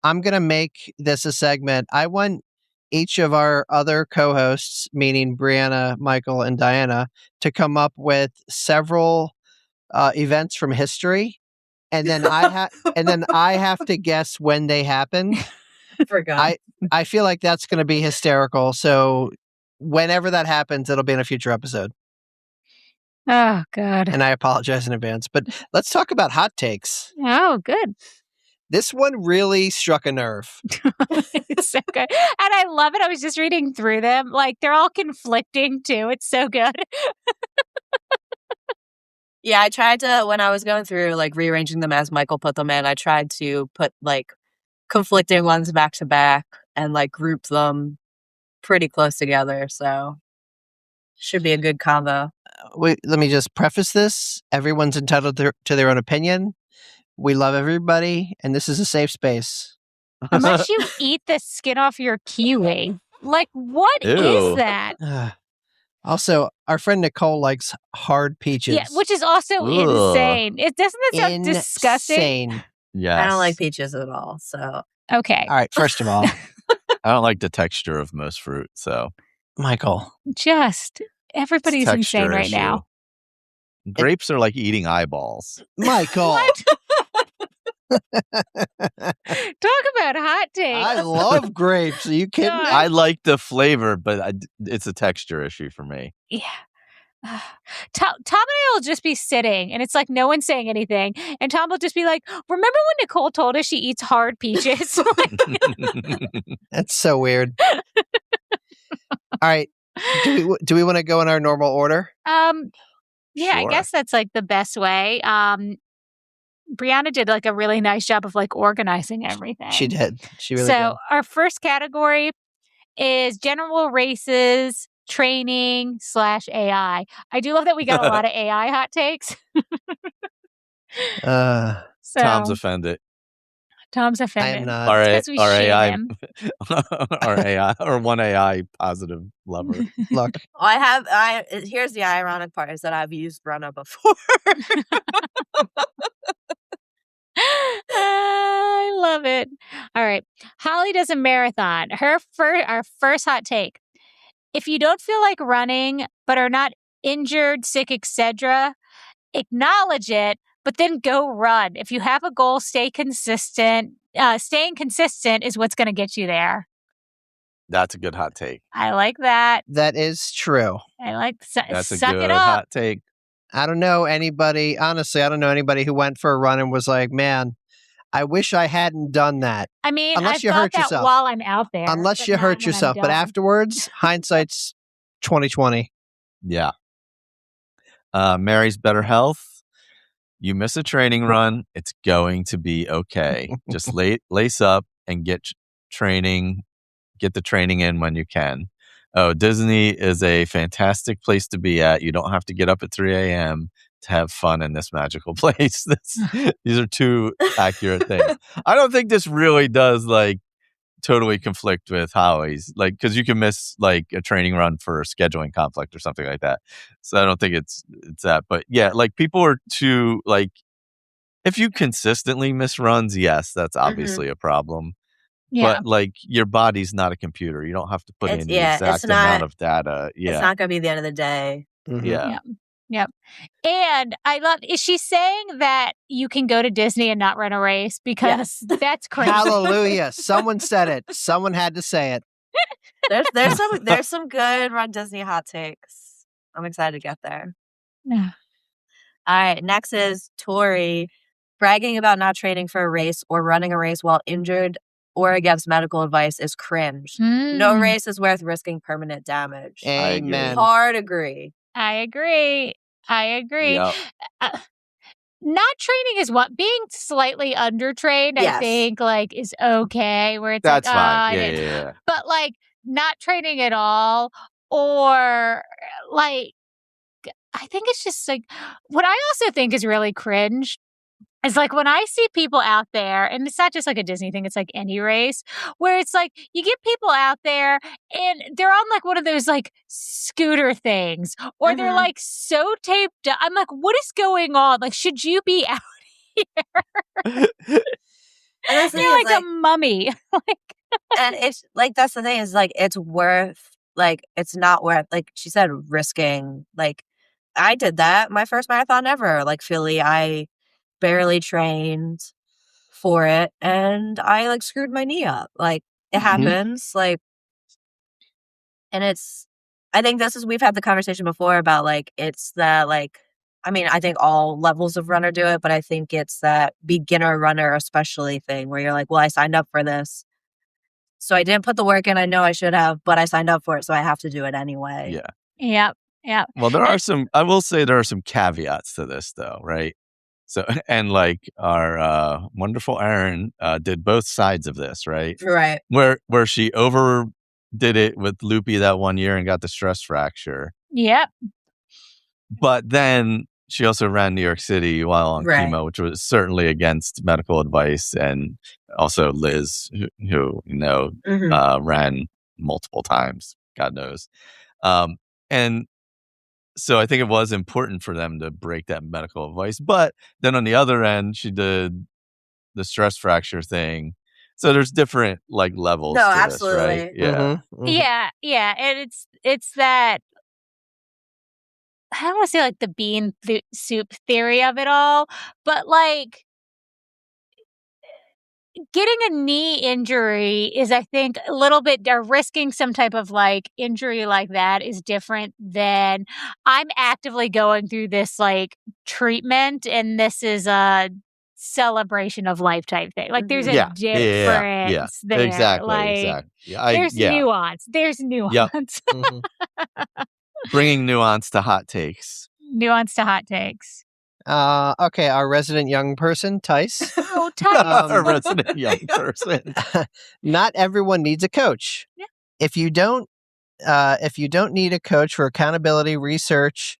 I'm going to make this a segment. I want each of our other co-hosts, meaning Brianna, Michael, and Diana, to come up with several events from history, and then I have to guess when they happened. Forgot. I feel like that's going to be hysterical. So whenever that happens, it'll be in a future episode. Oh God! And I apologize in advance. But let's talk about hot takes. Oh, good. This one really struck a nerve. It's so good, and I love it. I was just reading through them; like they're all conflicting too. It's so good. Yeah, I tried to, when I was going through, like, rearranging them as Michael put them in, I tried to put, like, conflicting ones back to back and, like, group them pretty close together, so should be a good combo. Let me just preface this. Everyone's entitled to their own opinion. We love everybody, and this is a safe space. Unless you eat the skin off your kiwi. Like, what is that? Also, our friend Nicole likes hard peaches. Yeah, which is also insane. Doesn't that sound disgusting? Insane. Yes. I don't like peaches at all. So Okay. All right, first of all, I don't like the texture of most fruit, so Michael. Just everybody's it's a insane texture right now. issue. Grapes are like eating eyeballs. Michael. What? Talk about hot takes. I love grapes. Are you kidding me? God. I like the flavor, but it's a texture issue for me. Yeah. Tom and I will just be sitting, and it's like no one's saying anything, and Tom will just be like, "Remember when Nicole told us she eats hard peaches?" That's so weird. All right. Do we want to go in our normal order? Yeah, I Sure. guess that's like the best way. Brianna did like a really nice job of like organizing everything. She did. She really So our first category is general races, training / AI. I do love that we got a lot of AI hot takes. did. So Tom's offended. Tom's I offended. am not. Our Because we shame AI, him. our AI, or one AI positive lover. Look, here's the ironic part is that I've used Brenna before. I love it. All right. Holly does a marathon. Our first hot take. If you don't feel like running, but are not injured, sick, etc., acknowledge it, but then go run. If you have a goal, stay consistent. Staying consistent is what's going to get you there. That's a good hot take. I like that. that is true. I like That's a suck good it up. hot take. I don't know anybody, honestly, I don't know anybody who went for a run and was like, man, I wish I hadn't done that. I mean, Unless I've you thought hurt that yourself. while I'm out there. Unless but you not hurt when I'm yourself. But done. afterwards, hindsight's 2020. Yeah. Mary's better health. You miss a training run, it's going to be okay. Just lace up and get the training in when you can. Oh, Disney is a fantastic place to be at. You don't have to get up at 3 a.m. to have fun in this magical place. These are two accurate things. I don't think this really does like totally conflict with Howie's, like, because you can miss like a training run for a scheduling conflict or something like that. So I don't think it's that. But yeah, like people are too like, if you consistently miss runs, yes, that's obviously a problem. Yeah. But like your body's not a computer. You don't have to put in the exact amount of data. Yeah. It's not going to be the end of the day. Mhm. Yeah. Yep. And I love, is she saying that you can go to Disney and not run a race? Because that's crazy. Hallelujah. Someone said it. Someone had to say it. There's some good Run Disney hot takes. I'm excited to get there. Yeah. All right, next is Tori bragging about not training for a race or running a race while injured or against medical advice is cringe. No race is worth risking permanent damage. Amen. Hard agree. I agree. Yep. Not training is what being slightly undertrained, Yes. I think, like, is okay. Where it's That's like, fine. oh, Yeah. but like not training at all, or like, I think it's just like what I also think is really cringe. It's like when I see people out there, and it's not just like a Disney thing, it's like any race, where it's like you get people out there and they're on like one of those like scooter things, or they're like so taped up. I'm like, what is going on? Like, should you be out here? And You're like a mummy. And it's like, that's the thing is like, it's not worth, like she said, risking. Like, I did that my first marathon ever. Like Philly, I barely trained for it and I like screwed my knee up. Like it happens. Like, and I think we've had the conversation before about like, it's that like, I mean, I think all levels of runner do it, but I think it's that beginner runner especially thing where you're like, well, I signed up for this. So I didn't put the work in. I know I should have, but I signed up for it. So I have to do it anyway. Yeah. Yep. Well, I will say there are some caveats to this though, right? So, and like our wonderful Erin did both sides of this, right? Right. Where she overdid it with Loopy that one year and got the stress fracture. Yep. But then she also ran New York City while on chemo, which was certainly against medical advice. And also Liz, who ran multiple times, God knows. And so I think it was important for them to break that medical advice. But then on the other end, she did the stress fracture thing. So there's different like levels No, to this, right? absolutely. Yeah. Yeah, and it's that I don't want to say like the bean soup theory of it all, but like getting a knee injury is, I think, a little bit or risking some type of like injury like that is different than I'm actively going through this like treatment and this is a celebration of life type thing. Like there's a Yeah. difference there. Exactly. Like Yeah. there's nuance. There's Yep. nuance. Bringing nuance to hot takes. Nuance to hot takes. Okay, our resident young person, Tice. Oh, Tice. A resident young person. Not everyone needs a coach. Yeah. If you don't need a coach for accountability, research,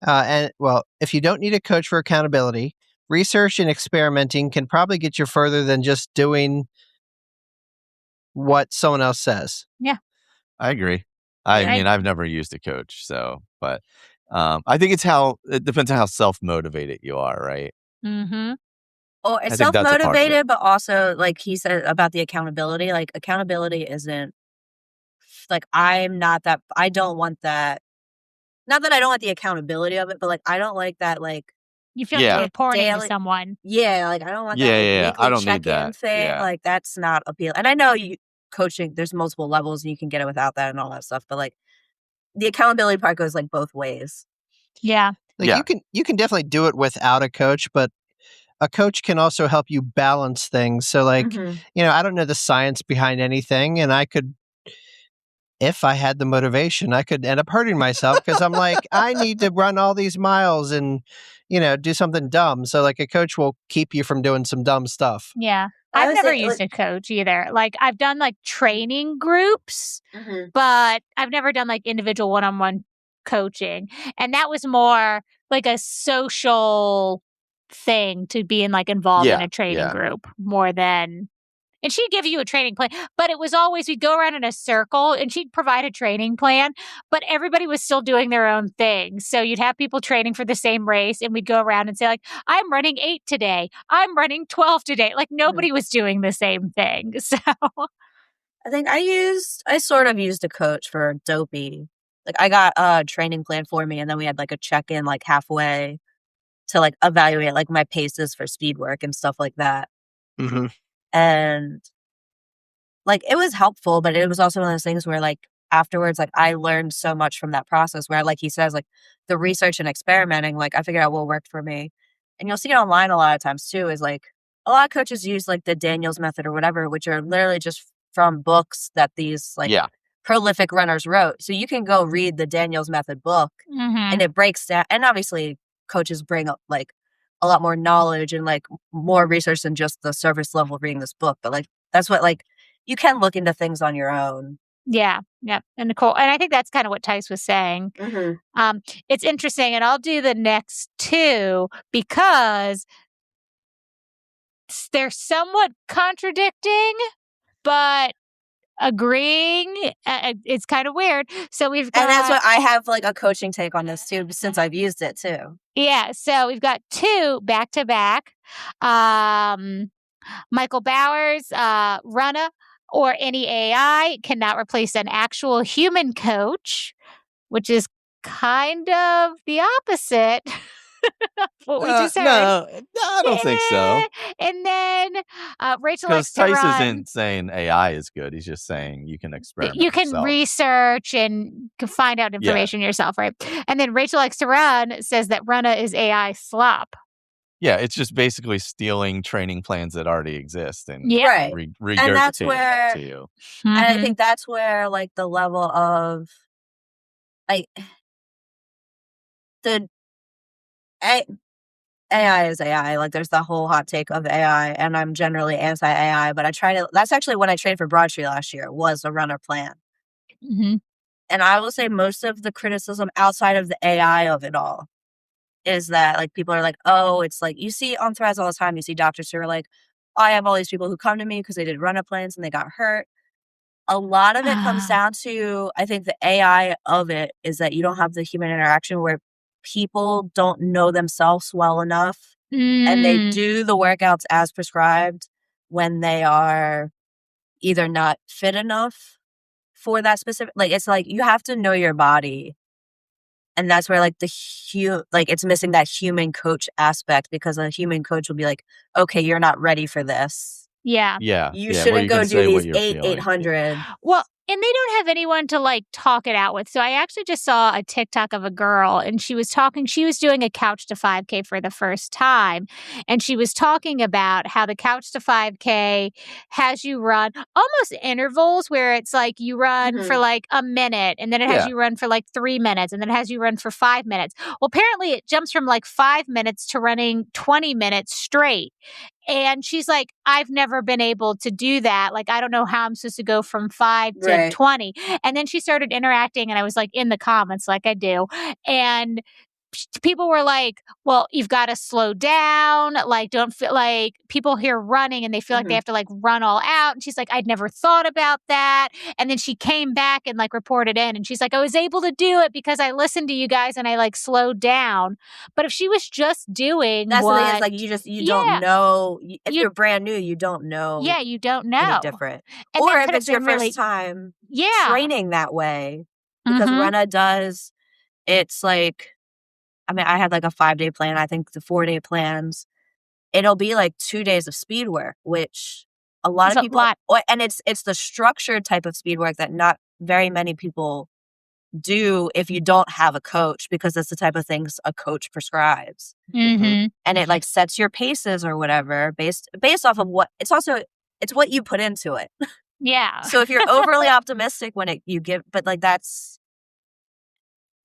if you don't need a coach for accountability, research and experimenting can probably get you further than just doing what someone else says. Yeah. I agree. I mean, I've never used a coach, but I think it depends on how self-motivated you are, right? Mm-hmm. Or it's I think that's a part of it. self-motivated, but also like he said about the accountability, like accountability isn't like I'm not that I don't want that. Not that I don't want the accountability of it, but like I don't like that like You feel like you're reporting to daily- someone. yeah, like I don't want that Yeah. weekly I don't need check-in that. thing. Yeah. Like that's not appealing. And I know coaching, there's multiple levels and you can get it without that and all that stuff, but like the accountability part goes like both ways. Yeah. Like you can definitely do it without a coach, but a coach can also help you balance things. So like, I don't know the science behind anything, and I could, if I had the motivation, I could end up hurting myself because I'm like, I need to run all these miles and, do something dumb. So like a coach will keep you from doing some dumb stuff. Yeah. I've never used a coach either. Like I've done like training groups, but I've never done like individual one-on-one coaching. And that was more like a social thing to be involved in a training group more than and she'd give you a training plan, but it was always we'd go around in a circle and she'd provide a training plan, but everybody was still doing their own thing. So you'd have people training for the same race and we'd go around and say like, I'm running 8 today. I'm running 12 today. Like nobody was doing the same thing. So I think I sort of used a coach for Dopey. Like I got a training plan for me and then we had like a check-in like halfway to like evaluate like my paces for speed work and stuff like that. And like it was helpful, but it was also one of those things where like afterwards, like I learned so much from that process where like he says, like the research and experimenting, like I figured out what worked for me. And you'll see it online a lot of times too, is like a lot of coaches use like the Daniels method or whatever, which are literally just from books that these like prolific runners wrote. So you can go read the Daniels method book and it breaks down. And obviously coaches bring up like a lot more knowledge and like more research than just the surface level of reading this book. But like, that's what like, you can look into things on your own. Yeah. And Nicole, and I think that's kind of what Tice was saying. It's interesting, and I'll do the next two because they're somewhat contradicting, but agreeing. It's kind of weird. So we've got, and that's what I have like a coaching take on this too, since I've used it too. Yeah. So we've got two back to back. Michael Bowers, Runna, or any AI cannot replace an actual human coach, which is kind of the opposite of what we just heard. No, I don't think so. And then Rachel Because likes to Tice run. isn't saying AI is good. He's just saying you can experiment. You can yourself. research and find out information yourself, right? And then Rachel likes to run says that Runna is AI slop. Yeah, it's just basically stealing training plans that already exist and regurgitating and that's where, it to you. And I think that's where like the level of like the AI is AI. Like there's the whole hot take of AI, and I'm generally anti-AI, but that's actually when I trained for Broad Tree last year, was a runner plan. And I will say most of the criticism outside of the AI of it all is that like people are like, oh, it's like you see on threads all the time, you see doctors who are like, I have all these people who come to me because they did runner plans and they got hurt. a lot of it comes down to, I think the AI of it is that you don't have the human interaction where people don't know themselves well enough and they do the workouts as prescribed when they are either not fit enough for that specific, like, it's like you have to know your body. And that's where, like, it's missing that human coach aspect, because a human coach will be like, okay, you're not ready for this. Yeah. Yeah. You where shouldn't you go can do say what these you're feeling. 800. Well, and they don't have anyone to like talk it out with. So I actually just saw a TikTok of a girl and she was doing a couch to 5K for the first time. And she was talking about how the couch to 5K has you run almost intervals where it's like you run for like a minute and then it has you run for like 3 minutes and then it has you run for 5 minutes. Well, apparently it jumps from like 5 minutes to running 20 minutes straight. And she's like, I've never been able to do that. Like, I don't know how I'm supposed to go from 5 to 20. And then she started interacting and I was like in the comments like I do. And people were like, well, you've got to slow down. Like, don't feel like people hear running and they feel like they have to like run all out. And she's like, I'd never thought about that. And then she came back and like reported in and she's like, I was able to do it because I listened to you guys and I like slowed down. But if she was just doing That's the thing, is like you don't know. If you're brand new, you don't know. Yeah, you don't know. Any different. And or that if it's your really, first time training training that way. Because Rena does, it's like, I mean, I had like a 5-day plan. I think the 4-day plans, it'll be like 2 days of speed work, which a lot of people, and it's the structured type of speed work that not very many people do if you don't have a coach, because that's the type of things a coach prescribes. And it like sets your paces or whatever based off of what, it's what you put into it. Yeah. So if you're overly optimistic when you give, but like that's,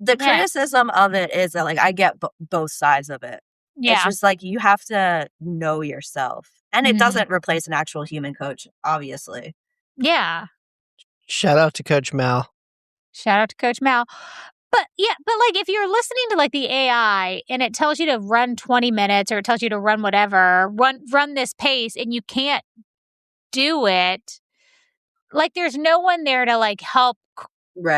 the criticism of it is that like I get both sides of it. Yeah. It's just like you have to know yourself. And it doesn't replace an actual human coach, obviously. Yeah. Shout out to Coach Mal. Shout out to Coach Mal. But like if you're listening to like the AI and it tells you to run 20 minutes or it tells you to run whatever, run this pace and you can't do it, like there's no one there to like help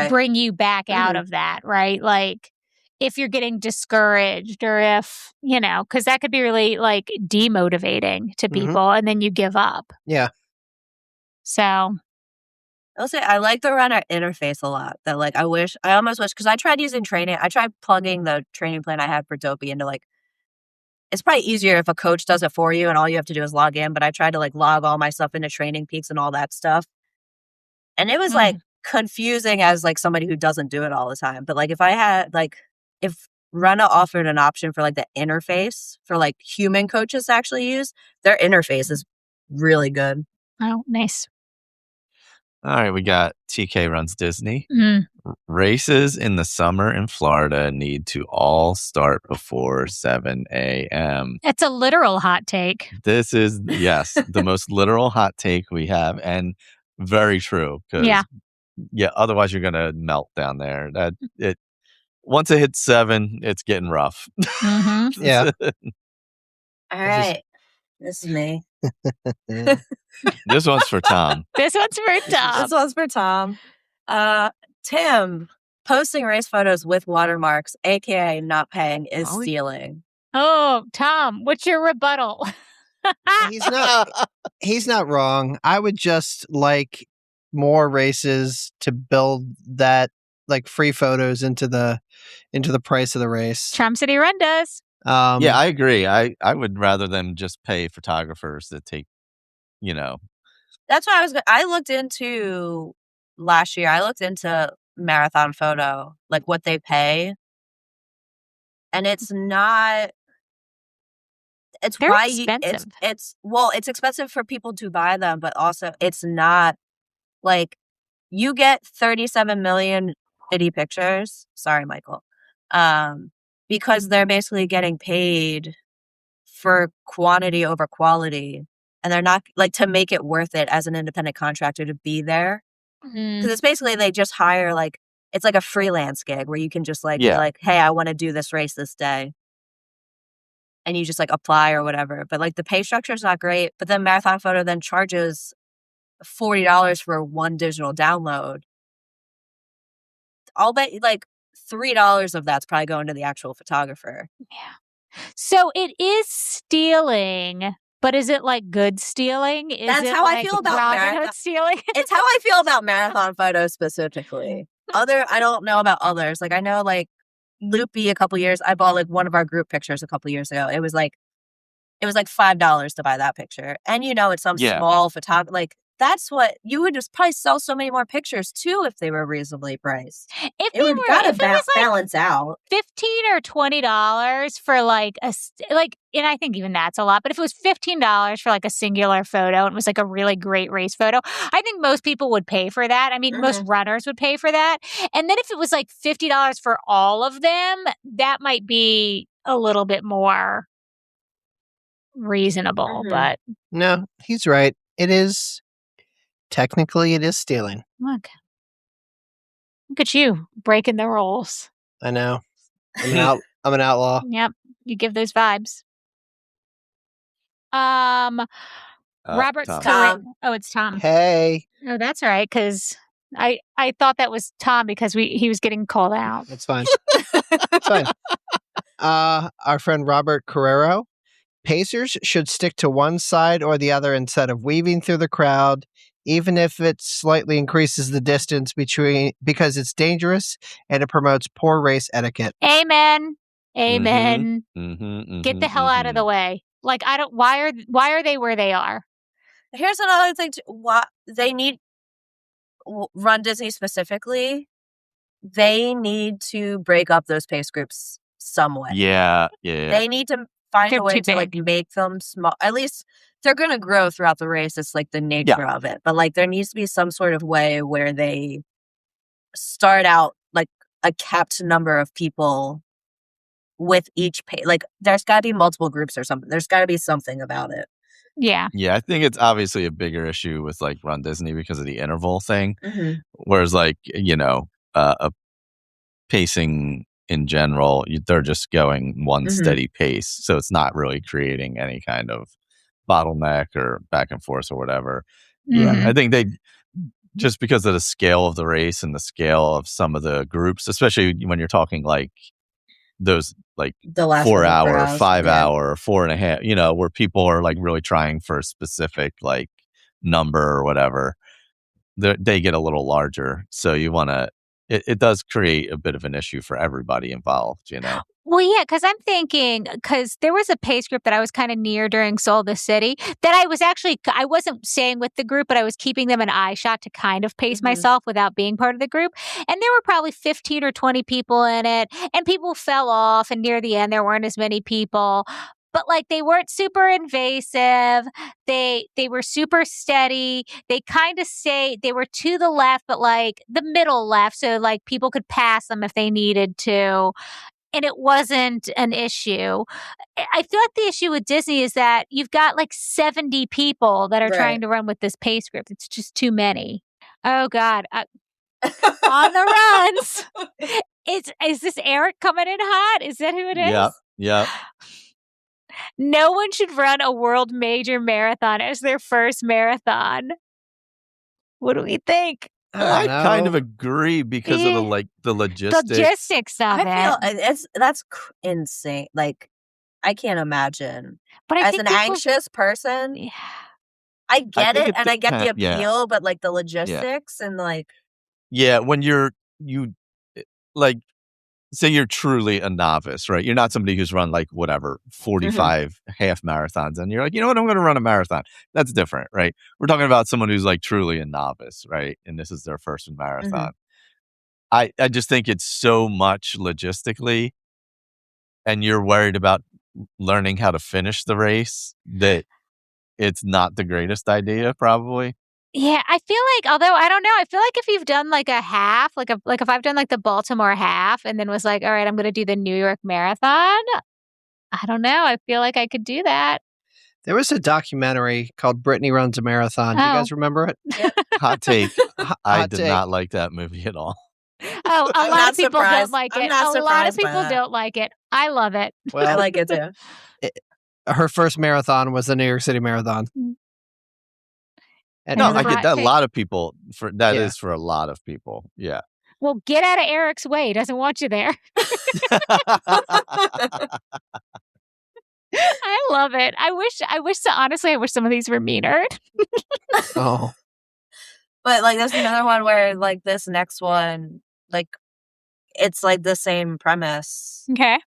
bring you back out of that, right? Like if you're getting discouraged or if, because that could be really like demotivating to people and then you give up. Yeah. So I'll say I like the runner interface a lot. That like I almost wish, because I tried plugging the training plan I had for Dopey into like, it's probably easier if a coach does it for you and all you have to do is log in, but I tried to like log all my stuff into Training Peaks and all that stuff. And it was like confusing as like somebody who doesn't do it all the time. But like if Rena offered an option for like the interface for like human coaches to actually use, their interface is really good. Oh, nice. All right, we got TK runs Disney. Races in the summer in Florida need to all start before 7 a.m. It's a literal hot take. This is, yes, the most literal hot take we have, and very true. Because, otherwise you're going to melt down there. Once it hits 7, it's getting rough. Yeah. All right. This is me. This one's for Tom. This one's for Tom. Tim, posting race photos with watermarks, aka not paying, is stealing. Oh, Tom, what's your rebuttal? He's not wrong. I would just like more races to build that like free photos into the price of the race. Charm City Run does. Yeah, I agree. I would rather them just pay photographers that take, That's what I looked into last year. I looked into Marathon Photo, like what they pay. And it's not, it's They're why expensive. it's expensive for people to buy them, but also it's not like you get 37 million shitty pictures. Sorry, Michael. Because they're basically getting paid for quantity over quality. And they're not like to make it worth it as an independent contractor to be there. Because it's basically they just hire like, it's like a freelance gig where you can just like, be like, hey, I want to do this race this day. And you just like apply or whatever. But like the pay structure is not great. But then Marathon Photo then charges $40 for one digital download, I'll bet like $3 of that's probably going to the actual photographer. Yeah. So it is stealing, but is it like good stealing? That's how I feel about marathon stealing. It's how I feel about marathon photos specifically. I don't know about others. Like I know like Loopy I bought like one of our group pictures a couple years ago. It was like $5 to buy that picture. And it's some small photographer. Like that's what you would just probably sell so many more pictures too if they were reasonably priced. It would balance out. $15 or $20 for like and I think even that's a lot, but if it was $15 for like a singular photo and it was like a really great race photo, I think most people would pay for that. I mean, most runners would pay for that. And then if it was like $50 for all of them, that might be a little bit more reasonable, but no, he's right. Technically, it is stealing. Look at you breaking the rules. I know. I'm an outlaw. Yep, you give those vibes. Robert Tom. Oh, it's Tom. Hey. Oh, that's all right, because I thought that was Tom because he was getting called out. That's fine. It's fine. Our friend Robert Carrero. Pacers should stick to one side or the other instead of weaving through the crowd, even if it slightly increases the distance because it's dangerous and it promotes poor race etiquette. Amen. Get the hell out of the way. Like why are they where they are? Here's another thing what they need runDisney specifically. They need to break up those pace groups some way. Yeah. They need to find a way to like make them small. At least they're going to grow throughout the race. It's like the nature of it. But like there needs to be some sort of way where they start out like a capped number of people with each pace. Like there's got to be multiple groups or something. There's got to be something about it. Yeah. Yeah, I think it's obviously a bigger issue with like runDisney because of the interval thing. Whereas like, a pacing in general, they're just going one steady pace. So it's not really creating any kind of bottleneck or back and forth or whatever. Yeah, I think they, just because of the scale of the race and the scale of some of the groups, especially when you're talking like those like the last 4 hour, 5 hour, 4.5, where people are like really trying for a specific like number or whatever, they get a little larger. So you want to, it does create a bit of an issue for everybody involved, Well, yeah, because I'm thinking, because there was a pace group that I was kind of near during Soul the City that I wasn't staying with the group, but I was keeping them an eye shot to kind of pace myself without being part of the group. And there were probably 15 or 20 people in it, and people fell off, and near the end, there weren't as many people. But like they weren't super invasive. They were super steady. They kind of they were to the left, but like the middle left. So like people could pass them if they needed to. And it wasn't an issue. I feel like the issue with Disney is that you've got like 70 people that are trying to run with this pace group. It's just too many. Oh God. On the runs. Is this Eric coming in hot? Is that who it is? Yeah. No one should run a world major marathon as their first marathon. What do we think? I kind of agree because of the logistics. The logistics of it. I feel that's insane. Like I can't imagine. But as an anxious person, I get it and I get the appeal, but like the logistics and like when you like say you're truly a novice, right? You're not somebody who's run like 45 half marathons and you're like, you know what, I'm going to run a marathon. That's different, right? We're talking about someone who's like truly a novice, right? And this is their first marathon. I just think it's so much logistically and you're worried about learning how to finish the race that it's not the greatest idea probably. Yeah, I feel like, although I don't know, I feel like if you've done like a half, like if I've done like the Baltimore half and then was like, all right, I'm going to do the New York Marathon. I don't know. I feel like I could do that. There was a documentary called Brittany Runs a Marathon. Do you guys remember it? Hot take. I did not like that movie at all. Oh, a lot of people don't like it. A lot of people don't like it. I love it. Well, I like it too. Her first marathon was the New York City Marathon. And No, And I the get that. A flat lot of people that Yeah. is for a lot of people. Yeah. Well, get out of Eric's way. He doesn't want you there. I love it. I wish honestly, I wish some of these were meaner. oh, But like, there's another one where like this next one, like it's like the same premise. Okay.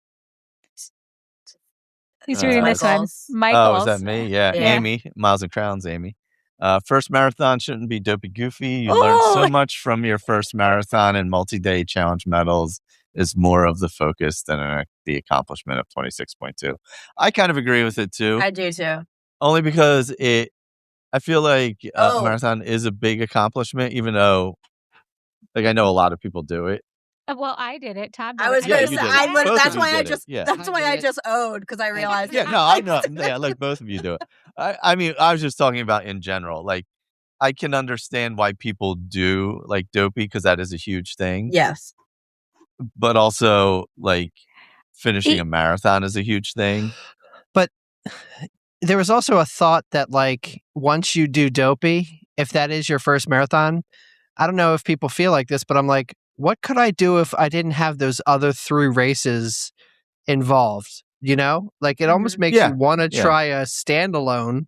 He's reading this one. Michael's. Michael's. Oh, is that me? Yeah. Yeah. Amy, Miles and Crowns, Amy. First marathon shouldn't be dopey goofy. You learn so Oh! much from your first marathon, and multi-day challenge medals is more of the focus than the accomplishment of 26.2. I kind of agree with it too. I do too. Only because I feel like a Oh. marathon is a big accomplishment, even though, like, I know a lot of people do it. Well, I did it. Todd did I it. was Yeah, gonna you say did it. Both that's of you why I did it. just Yeah. that's I why did I it. just owed because I realized Yeah, no, I know. Yeah, like both of you do it. I mean, I was just talking about in general. Like, I can understand why people do like dopey because that is a huge thing. Yes. But also, like, finishing a marathon is a huge thing. but there was also a thought that like once you do dopey, if that is your first marathon, I don't know if people feel like this, but I'm like, what could I do if I didn't have those other 3 races involved? You know, like it almost makes Yeah, you want to yeah. try a standalone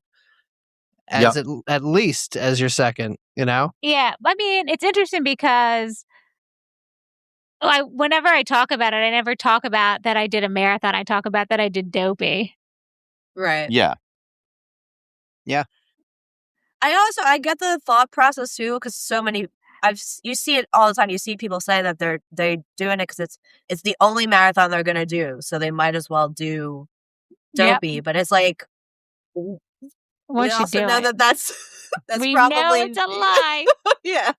as at least as your second. You know, Yeah, I mean, it's interesting because whenever I talk about it, I never talk about that I did a marathon. I talk about that I did dopey. Right. Yeah. I get the thought process too because so many you see it all the time. You see people say that they're doing it because it's the only marathon they're gonna do, so they might as well do Yep. dopey. But it's like we Once you also do know it. that that's We probably know it's a lie. yeah.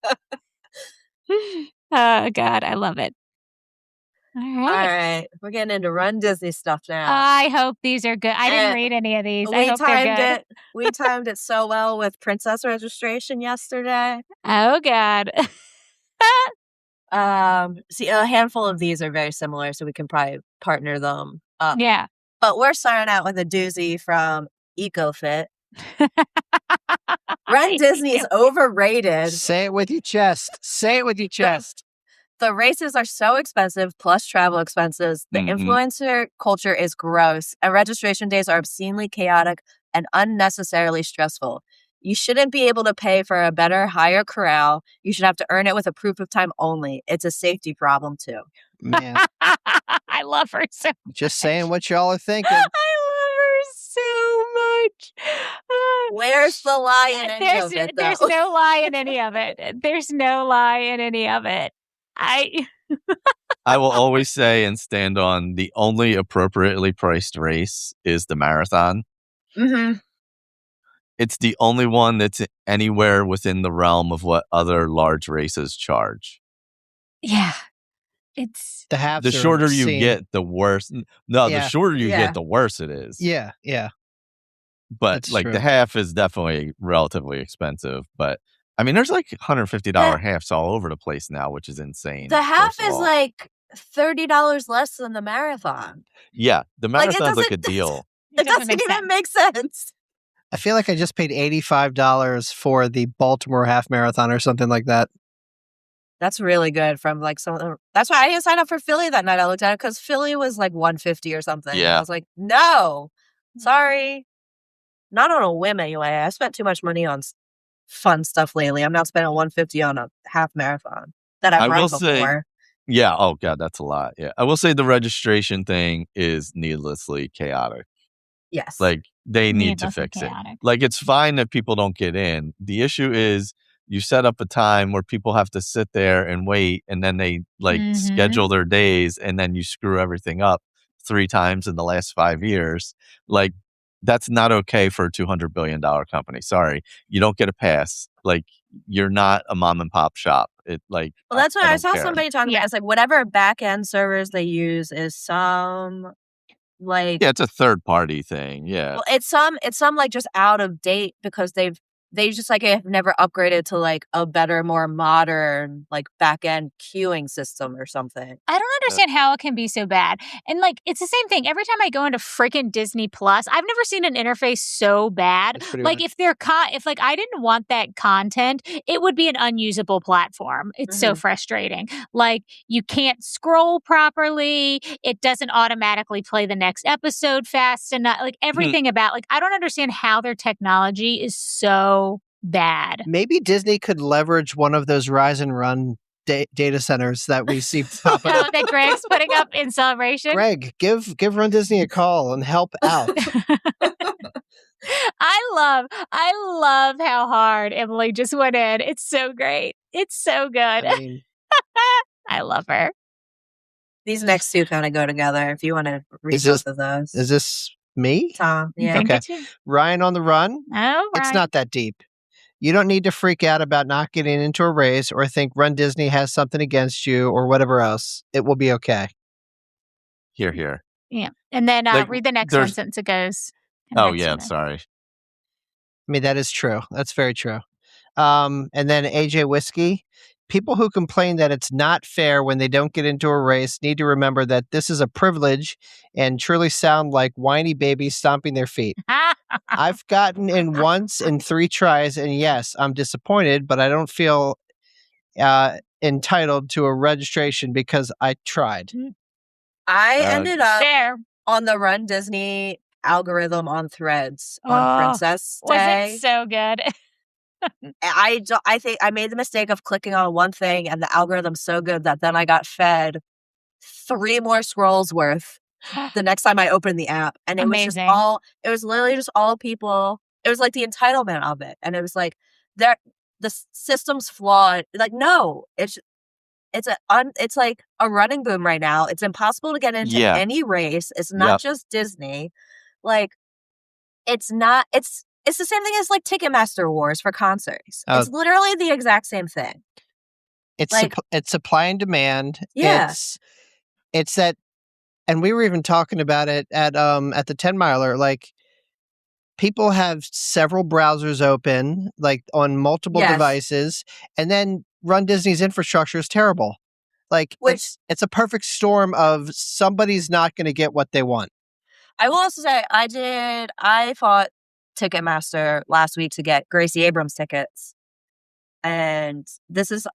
Oh, God, I love it. All All right. right, we're getting into Run Disney stuff now. I hope these are good. I didn't read any of these. I hope they're good. We timed it so well with princess registration yesterday. Oh, God. See, a handful of these are very similar, so we can probably partner them up. Yeah. But we're starting out with a doozy from EcoFit. Run Disney is overrated. say it with your chest. Say it with your chest. The races are so expensive, plus travel expenses. The influencer culture is gross, and registration days are obscenely chaotic and unnecessarily stressful. You shouldn't be able to pay for a better, higher corral. You should have to earn it with a proof of time only. It's a safety problem, too. Man, I love her so much. just saying what y'all are thinking. I love her so much. Where's the lie in any of it, though? There's no lie in any of it. There's no lie in any of it. I will always say and stand on the only appropriately priced race is the marathon. Mm-hmm. It's the only one that's anywhere within the realm of what other large races charge. Yeah. It's The halves. The shorter you get, the worse. No, Yeah. the shorter you Yeah. get, the worse it is. Yeah. But That's like true. the half is definitely relatively expensive. But I mean, there's like $150 halves all over the place now, which is insane. The half first of is all. like $30 less than the marathon. Yeah, the Like, it marathon's like a doesn't- deal. It doesn't even make sense. I feel like I just paid $85 for the Baltimore half marathon or something like that. That's really good from like some of the, that's why I didn't sign up for Philly that night. I looked at it because Philly was like $150 or something. Yeah. I was like, no, sorry. Not on a whim anyway. I spent too much money on fun stuff lately. I'm not spending $150 on a half marathon that I've run before. Yeah. Oh God, that's a lot. Yeah. I will say the registration thing is needlessly chaotic. Yes. Like they need to Needlessly fix chaotic. it. Like it's fine if people don't get in. The issue is you set up a time where people have to sit there and wait, and then they like schedule their days, and then you screw everything up 3 times in the last 5 years. Like that's not okay for a $200 billion company. Sorry, you don't get a pass. Like you're not a mom and pop shop. It like well, that's what I saw don't care. somebody talking about. It's like whatever back end servers they use is some like Yeah, it's a third party thing. Yeah. well, it's some like just out of date because they've they just like have never upgraded to like a better, more modern like back end queuing system or something. I don't understand how it can be so bad. And like, it's the same thing. Every time I go into freaking Disney Plus, I've never seen an interface so bad. It's pretty Like, bad. if they're if like I didn't want that content, it would be an unusable platform. It's so frustrating. Like, you can't scroll properly. It doesn't automatically play the next episode fast enough. Like, everything about like, I don't understand how their technology is so bad. Maybe Disney could leverage one of those Rise and Run data centers that we see popping up. That Greg's putting up in celebration. Greg, give runDisney a call and help out. I love how hard Emily just went in. It's so great. It's so good. I mean, I love her. These next two kind of go together. If you want to read both of those, is this me? Tom? Yeah. Okay. Ryan on the Run. Oh, It's not that deep. You don't need to freak out about not getting into a race or think runDisney has something against you or whatever else. It will be okay. Here. Yeah. And then Like, read the next one since it goes. Oh, yeah. Sorry. I mean, that is true. That's very true. And then AJ Whiskey. People who complain that it's not fair when they don't get into a race need to remember that this is a privilege and truly sound like whiny babies stomping their feet. I've gotten in once in 3 tries, and yes, I'm disappointed, but I don't feel entitled to a registration because I tried. I ended up on the runDisney algorithm on Threads on Princess Day. Was it so good? I think I made the mistake of clicking on one thing, and the algorithm's so good that then I got fed 3 more scrolls worth the next time I opened the app. And it was just it was literally just all people. It was like the entitlement of it. And it was like, the system's flawed. Like, no, it's like a running boom right now. It's impossible to get into any race. It's not just Disney. Like, it's the same thing as like Ticketmaster Wars for concerts. It's literally the exact same thing. It's like, it's supply and demand. Yeah. It's that, and we were even talking about it at the 10 miler. Like, people have several browsers open, like on multiple devices, and then runDisney's infrastructure is terrible. Like, it's a perfect storm of somebody's not going to get what they want. I will also say I fought Ticketmaster last week to get Gracie Abrams tickets. And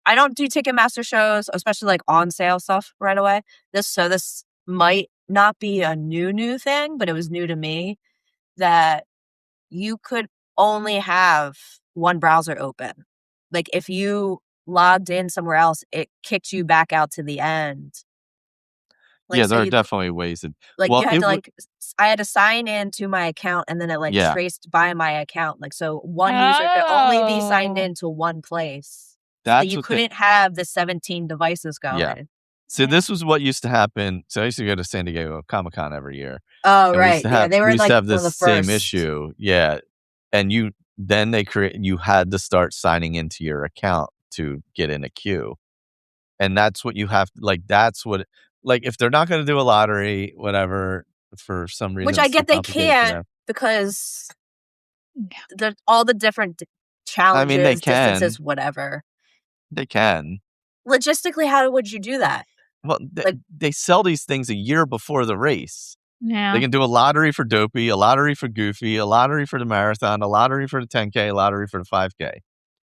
I don't do Ticketmaster shows, especially like on sale stuff right away. This might not be a new thing, but it was new to me that you could only have one browser open. Like, if you logged in somewhere else, it kicked you back out to the end. Like, yeah, there are definitely ways that, like, you had to I had to sign in to my account, and then it traced by my account. Like, so one user could only be signed in to one place. So you couldn't have the 17 devices going. Yeah. So this was what used to happen. So I used to go to San Diego Comic-Con every year. Oh, right. They were we used like to have one of the this same first. issue. Yeah. And you had to start signing into your account to get in a queue. And that's what you have, if they're not going to do a lottery, whatever, for some reason. Which I get they can't because all the different challenges, distances, whatever. They can. Logistically, how would you do that? Well, they sell these things a year before the race. Yeah. They can do a lottery for Dopey, a lottery for Goofy, a lottery for the marathon, a lottery for the 10K, a lottery for the 5K.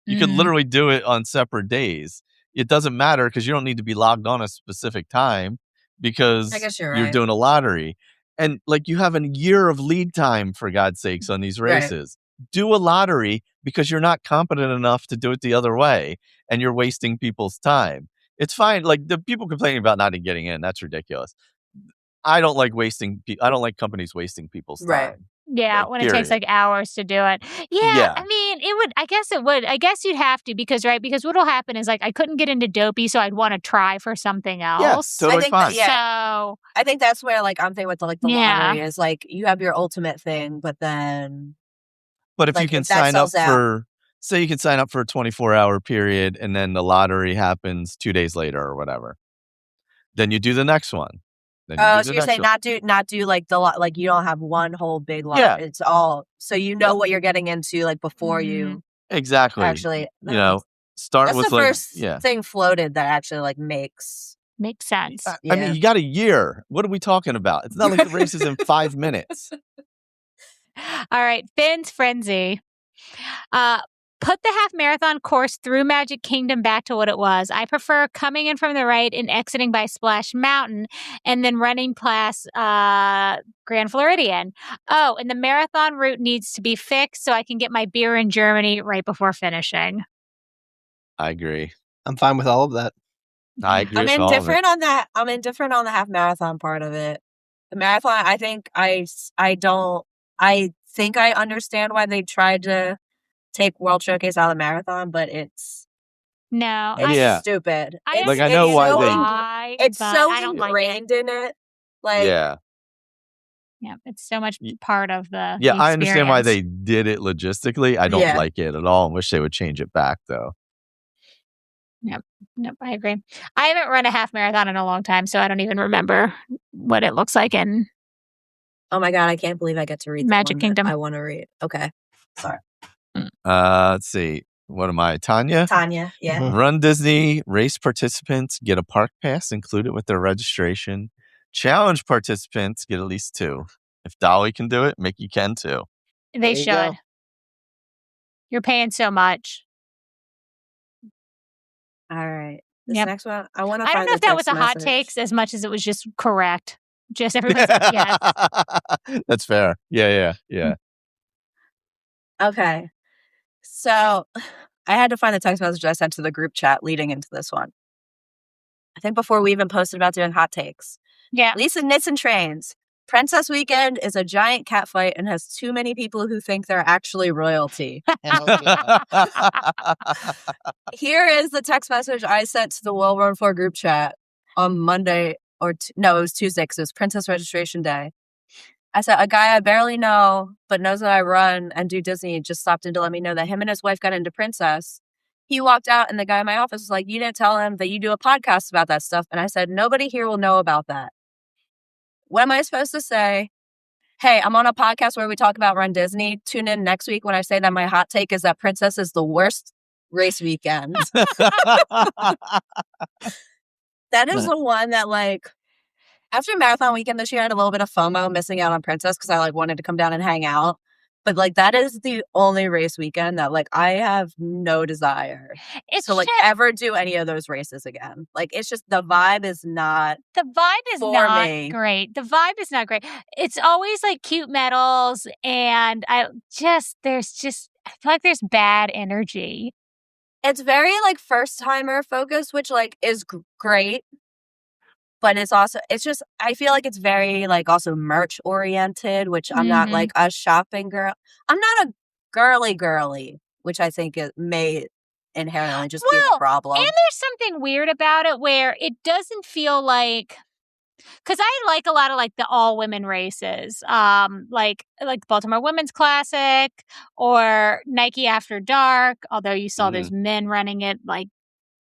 You could literally do it on separate days. It doesn't matter because you don't need to be logged on a specific time because I guess you're you're right. doing a lottery. And like, you have a year of lead time, for God's sakes, on these races. Right. Do a lottery because you're not competent enough to do it the other way and you're wasting people's time. It's fine. Like, the people complaining about not getting in, that's ridiculous. I don't like companies wasting people's time. Right. Yeah, when it takes like hours to do it. Yeah, I mean, I guess it would. I guess you'd have to because what'll happen is, like, I couldn't get into Dopey, so I'd want to try for something else. Yeah, totally fine. So I think that's where, like, I'm thinking with the lottery is, like, you have your ultimate thing, but then. But if you can sign up for, say you can sign up for a 24-hour period and then the lottery happens 2 days later or whatever, then you do the next one. So you're saying not do like the lot, like you don't have one whole big lot. Yeah. It's all, so you know what you're getting into, like, before you. Exactly. Actually, start that's with the first yeah. thing floated that actually like makes sense. I mean, you got a year. What are we talking about? It's not like the race is in 5 minutes. All right, Finn's Frenzy. Put the half marathon course through Magic Kingdom back to what it was. I prefer coming in from the right and exiting by Splash Mountain and then running past Grand Floridian. Oh, and the marathon route needs to be fixed so I can get my beer in Germany right before finishing. I agree. I'm fine with all of that. I agree I'm with all of it. indifferent on that. I'm indifferent on the half marathon part of it. The marathon, I think I think I understand why they tried to take World Showcase out of the marathon, but it's stupid. I know why it's so I don't ingrained like in it. Like, yeah, it's so much part of the yeah. the I understand why experience. they did it logistically. I don't like it at all. And wish they would change it back though. Yep, I agree. I haven't run a half marathon in a long time, so I don't even remember what it looks like in oh my God, I can't believe I get to read Magic the one Kingdom. that I want to read. Okay. Sorry. Let's see. What am I? Tanya? Tanya, yeah. Mhm. runDisney race participants get a park pass included with their registration. Challenge participants get at least 2. If Dolly can do it, Mickey can too. They There you should. go. You're paying so much. All right. This Yep. next one, I want to I don't find know the if that was text a hot message. takes as much as it was just correct. Just everybody said yes. That's fair. Yeah. Okay. So I had to find the text message I sent to the group chat leading into this one. I think before we even posted about doing hot takes. Yeah. Lisa Knits and Trains. Princess Weekend is a giant cat fight and has too many people who think they're actually royalty. Here is the text message I sent to the Well Run 4 group chat on Monday, no, it was Tuesday because it was Princess Registration Day. I said, a guy I barely know, but knows that I run and do Disney just stopped in to let me know that him and his wife got into Princess. He walked out and the guy in my office was like, you didn't tell him that you do a podcast about that stuff. And I said, nobody here will know about that. What am I supposed to say? Hey, I'm on a podcast where we talk about Run Disney. Tune in next week when I say that my hot take is that Princess is the worst race weekend. That is the one that, like, after Marathon Weekend this year, I had a little bit of FOMO missing out on Princess because I, like, wanted to come down and hang out. But, like, that is the only race weekend that, like, I have no desire to, like, ever do any of those races again. Like, it's just the vibe is not great. The vibe is not great. It's always, like, cute medals, and I feel like there's bad energy. It's very, like, first-timer focused, which, like, is great. But it's just, I feel like it's very, like, also merch oriented, which I'm not, like, a shopping girl. I'm not a girly, which I think it may inherently just be the problem. And there's something weird about it where it doesn't feel like, because I like a lot of, like, the all women races, like Baltimore Women's Classic or Nike After Dark, although you saw those men running it like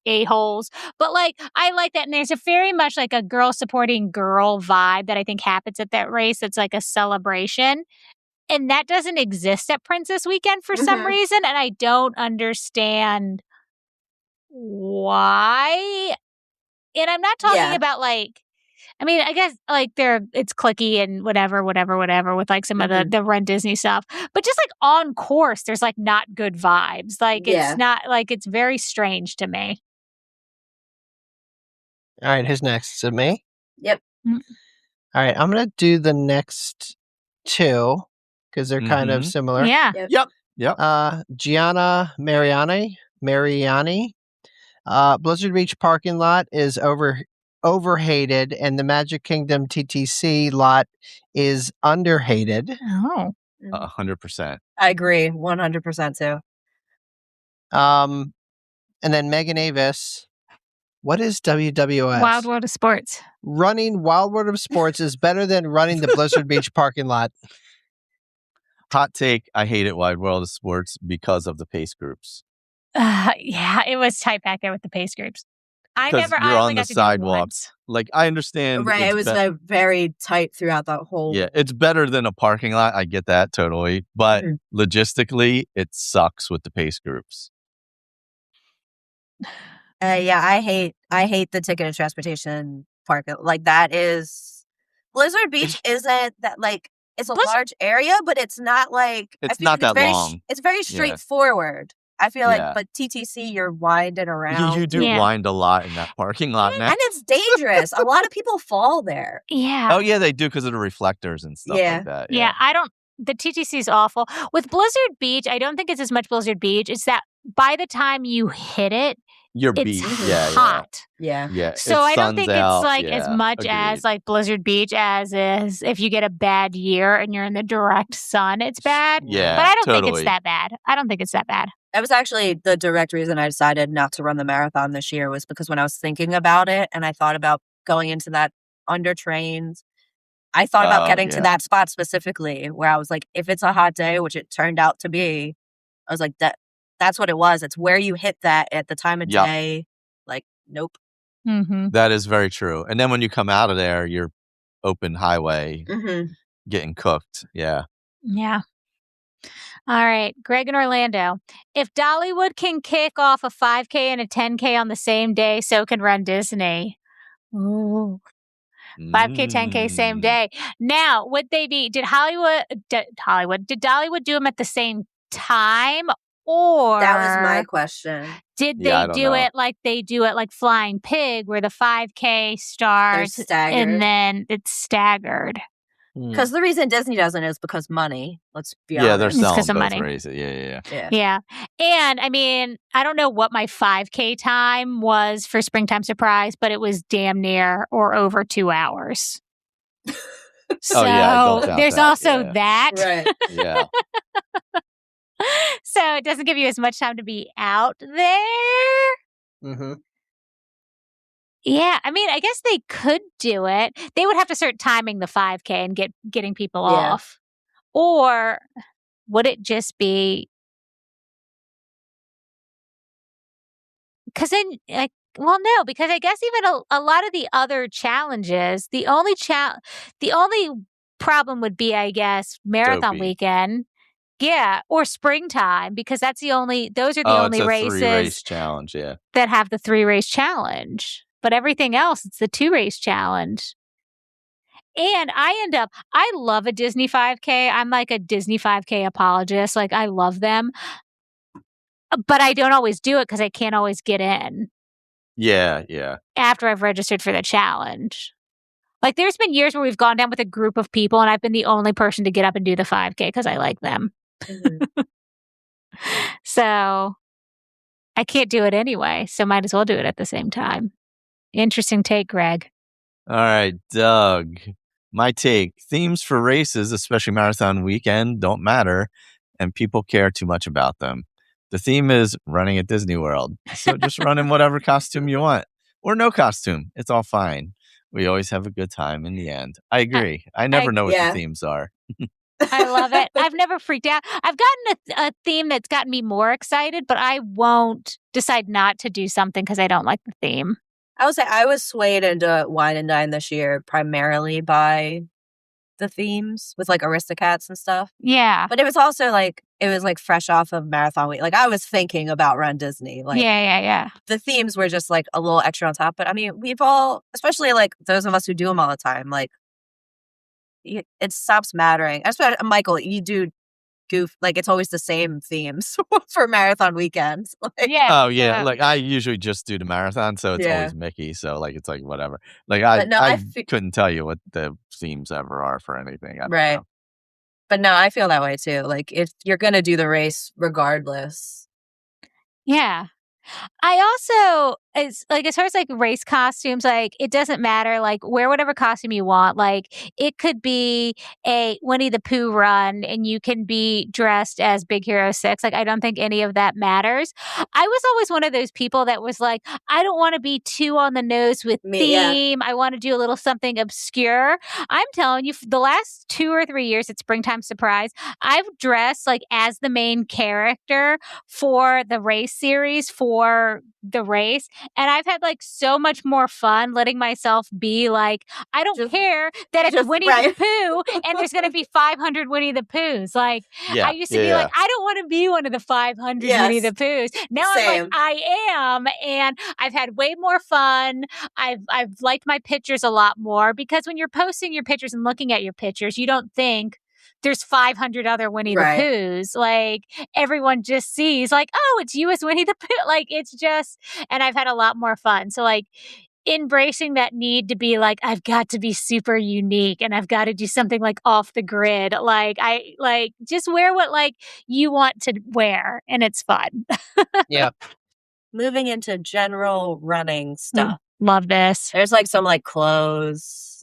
a-holes. But, like, I like that. And there's a very much like a girl supporting girl vibe that I think happens at that race. It's like a celebration. And that doesn't exist at Princess Weekend for some reason. And I don't understand why. And I'm not talking about, like, I mean, I guess, like, it's clicky and whatever with, like, some of the Run Disney stuff. But just, like, on course, there's, like, not good vibes. Like, it's not, like, it's very strange to me. All right, who's next? Is it me? Yep. All right, I'm going to do the next 2 because they're kind of similar. Yeah. Yep. Gianna Mariani. Blizzard Beach parking lot is overhated, and the Magic Kingdom TTC lot is underhated. Oh. 100%. I agree, 100% too. And then Megan Avis. What is WWS? Wild World of Sports. Running Wild World of Sports is better than running the Blizzard Beach parking lot. Hot take, I hate it, Wide World of Sports, because of the pace groups. Yeah, it was tight back there with the pace groups. I because never. you're I on only the got to do it sidewalk. once. Like, I understand. Right. It was very tight throughout the whole. Yeah, it's better than a parking lot. I get that totally. But logistically, it sucks with the pace groups. Yeah, I hate the ticket and transportation park. Like that is Blizzard Beach isn't that like it's a large area, but it's not like It's not that long. It's very straightforward. I feel like, Yeah. but TTC you're winding around. You do wind a lot in that parking lot now. And it's dangerous. A lot of people fall there. Yeah. Oh yeah, they do because of the reflectors and stuff like that. Yeah, I don't. The TTC is awful. With Blizzard Beach, I don't think it's as much Blizzard Beach. It's that by the time you hit it, Your it's beach. hot. Yeah. So I don't think it's like as much agreed. as like Blizzard Beach as is if you get a bad year and you're in the direct sun, it's bad. Yeah, But I don't think totally. it's that bad. I don't think it's that bad. That was actually the direct reason I decided not to run the marathon this year was because when I was thinking about it and I thought about going into that under trains, I thought about getting to that spot specifically where I was like, if it's a hot day, which it turned out to be, I was like, that's what it was. It's where you hit that at the time of day. Like, nope. Mm-hmm. That is very true. And then when you come out of there, you're open highway getting cooked. Yeah. Yeah. All right, Greg in Orlando. If Dollywood can kick off a 5K and a 10K on the same day, so can runDisney. Ooh. 5K, 10K, same day. Now, would they be, did Dollywood do them at the same time? Or that was my question. Did they do it like they do it like Flying Pig, where the 5K starts and then it's staggered? Because the reason Disney doesn't is because money. Let's be honest. Yeah, they're selling because of both money. races. Yeah. And I mean, I don't know what my 5K time was for Springtime Surprise, but it was damn near or over 2 hours. So there's also that. Right. Yeah. So it doesn't give you as much time to be out there. Mm-hmm. Yeah, I mean, I guess they could do it. They would have to start timing the 5K and getting people off. Or would it just be... Because then, well, no, because I guess even a lot of the other challenges, the only problem would be, I guess, marathon weekend. Yeah, or springtime, because those are the only races 3-race challenge, that have the 3-race challenge. But everything else, it's the 2-race challenge. And I love a Disney 5K. I'm like a Disney 5K apologist. Like, I love them. But I don't always do it because I can't always get in. Yeah. After I've registered for the challenge. Like, there's been years where we've gone down with a group of people and I've been the only person to get up and do the 5K because I like them. So I can't do it anyway. So might as well do it at the same time. Interesting take, Greg. All right, Doug. My take. Themes for races, especially marathon weekend, don't matter, and people care too much about them. The theme is running at Disney World. So just run in whatever costume you want. Or no costume. It's all fine. We always have a good time in the end. I agree. I never know what the themes are. I love it. I've never freaked out. I've gotten a theme that's gotten me more excited, but I won't decide not to do something because I don't like the theme. I would say I was swayed into Wine and Dine this year primarily by the themes with like Aristocats and stuff. Yeah. But it was also like, fresh off of Marathon Week. Like I was thinking about runDisney. Like, yeah. The themes were just like a little extra on top. But I mean, we've all, especially like those of us who do them all the time, like it stops mattering. Especially Michael, you do goof, like it's always the same themes for marathon weekends. Like, oh yeah, like I usually just do the marathon, so it's always Mickey. So like it's like whatever. Like I couldn't tell you what the themes ever are for anything. I don't know. But no, I feel that way too. Like if you're gonna do the race regardless. Yeah. I also, as far as like race costumes, like it doesn't matter, like wear whatever costume you want. Like it could be a Winnie the Pooh run and you can be dressed as Big Hero 6. Like I don't think any of that matters. I was always one of those people that was like, I don't want to be too on the nose with theme. Yeah. I want to do a little something obscure. I'm telling you, the last 2 or 3 years at Springtime Surprise, I've dressed like as the main character for the race series for before the race. And I've had like so much more fun letting myself be like, I don't care that it's Winnie the Pooh and there's going to be 500 Winnie the Poohs. Like, I used to be like, I don't want to be one of the 500 Winnie the Poohs. Now I'm like, I am. And I've had way more fun. I've liked my pictures a lot more because when you're posting your pictures and looking at your pictures, you don't think there's 500 other Winnie the Poohs. Like, everyone just sees like, oh, it's you as Winnie the Pooh. Like, it's just, and I've had a lot more fun. So like embracing that need to be like, I've got to be super unique and I've got to do something like off the grid. Like, I like just wear what like you want to wear and it's fun. Yeah. Moving into general running stuff. Love this. There's like some like clothes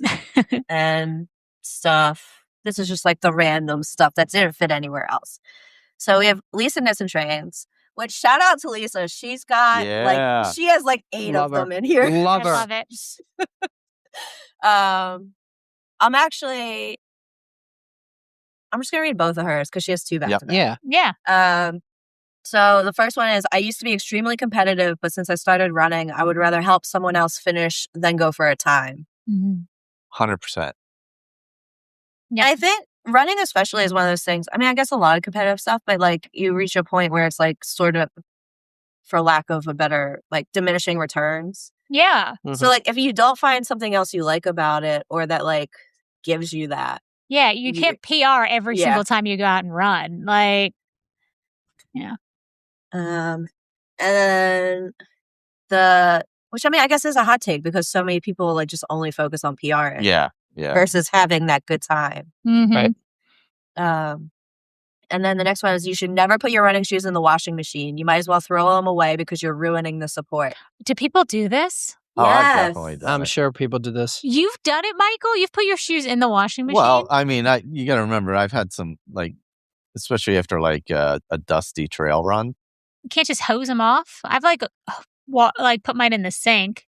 and stuff. This is just like the random stuff that didn't fit anywhere else. So we have Lisa Nissen trains, which shout out to Lisa. She's got like, she has like 8 of them in here. Love her. I love it. I'm just going to read both of hers because she has 2 back to back. Yeah. So the first one is, I used to be extremely competitive, but since I started running, I would rather help someone else finish than go for a time. 100%. Yeah. I think running especially is one of those things. I mean, I guess a lot of competitive stuff, but like you reach a point where it's like sort of, for lack of a better, like diminishing returns. Yeah. So like if you don't find something else you like about it or that like gives you that. Yeah. You can't PR every single time you go out and run. Like, yeah. And then which I mean, I guess is a hot take because so many people like just only focus on PR. Yeah. Versus having that good time. Right. And then the next one is, you should never put your running shoes in the washing machine. You might as well throw them away because you're ruining the support. Do people do this? Oh, I've Yes. definitely done I'm it. sure people do this. You've done it, Michael? You've put your shoes in the washing machine? Well, I mean, you got to remember, I've had some like, especially after like a dusty trail run. You can't just hose them off? I've like put mine in the sink.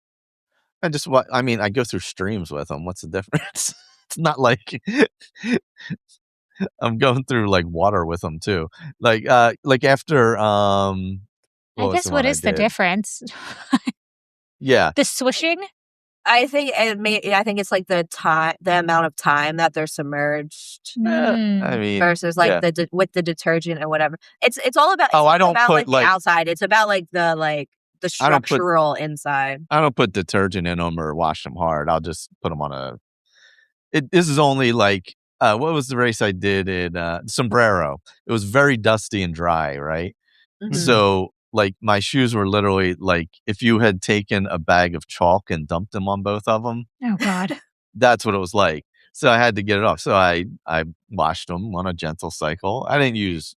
I go through streams with them. What's the difference? It's not like I'm going through like water with them too. Like after I guess what is the difference? Yeah. The swishing? I think it's like the amount of time that they're submerged. I mean, versus like with the detergent and whatever. It's all about. I don't about, put like the outside. It's about like the structural inside. I don't put detergent in them or wash them hard. I'll just put them on this is only like, what was the race I did in Sombrero? It was very dusty and dry, right? Mm-hmm. So like my shoes were literally like if you had taken a bag of chalk and dumped them on both of them. Oh God. That's what it was like. So I had to get it off. So I washed them on a gentle cycle. I don't use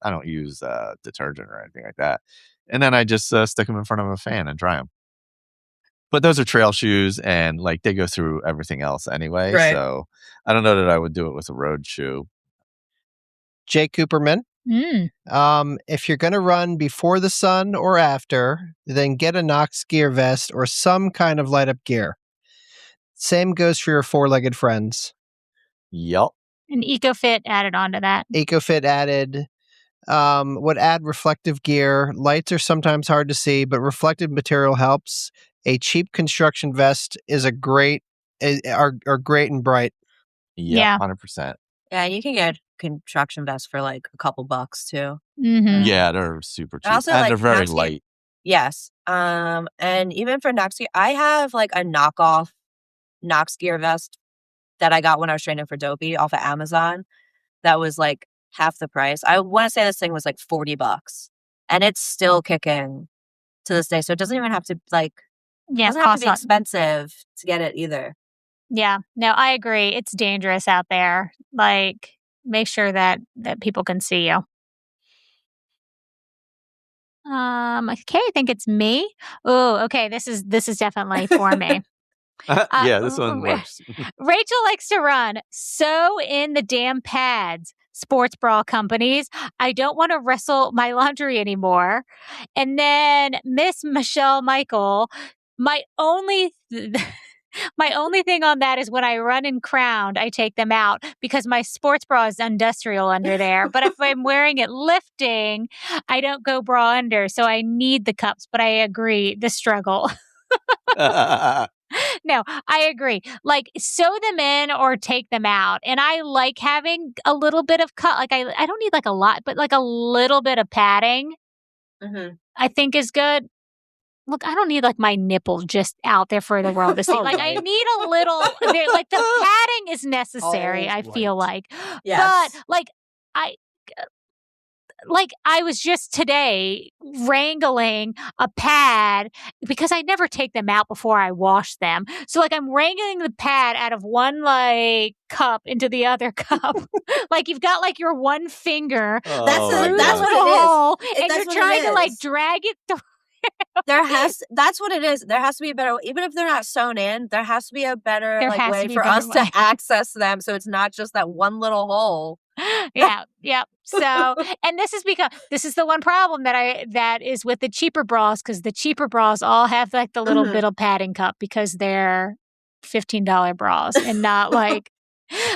detergent or anything like that. And then I just stick them in front of a fan and dry them. But those are trail shoes and like they go through everything else anyway. Right. So I don't know that I would do it with a road shoe. Jay Cooperman. If you're going to run before the sun or after, then get a Nox gear vest or some kind of light up gear. Same goes for your 4-legged friends. Yep. And EcoFit added on to that. EcoFit added, would add reflective gear. Lights are sometimes hard to see, but reflective material helps. A cheap construction vest is are great and bright. Yeah. 100%. Yeah, you can get construction vests for like a couple bucks too. Mm-hmm. Yeah, they're super cheap. Also, and like, they're very Nox gear- light. Yes. And even for Nox gear, I have like a knockoff Nox gear vest that I got when I was training for Dopey off of Amazon. That was like half the price. I want to say this thing was like $40, and it's still kicking to this day. So it doesn't even have to like. Yeah, it doesn't have to be expensive to get it either. Yeah, no, I agree. It's dangerous out there. Like, make sure that people can see you. Okay, I think it's me. Oh, okay. This is definitely for me. Yeah, this one works. Rachel likes to run. So in the damn pads, sports bra companies. I don't want to wrestle my laundry anymore. And then Miss Michelle Michael, my only My only thing on that is when I run in Crowned, I take them out because my sports bra is industrial under there. But if I'm wearing it lifting, I don't go bra under. So I need the cups. But I agree, the struggle. No, I agree. Like, sew them in or take them out. And I like having a little bit of cut. Like, I don't need like a lot, but like a little bit of padding, I think is good. Look, I don't need like my nipple just out there for the world to see. Like, I need a little, like the padding is necessary, I feel like. Yes. But like I was just today wrangling a pad because I never take them out before I wash them. So like I'm wrangling the pad out of one like cup into the other cup. Like you've got like your one finger Oh, That's my what God. it is. and That's you're what it trying to like is. drag it through. That's what it is. There has to be a better, even if they're not sewn in, there has to be a better There like has way to be a for better us way. to access them, so it's not just that one little hole. Yeah. So, and this is the one problem that is with the cheaper bras, because the cheaper bras all have like the little bit of padding cup because they're $15 bras and not like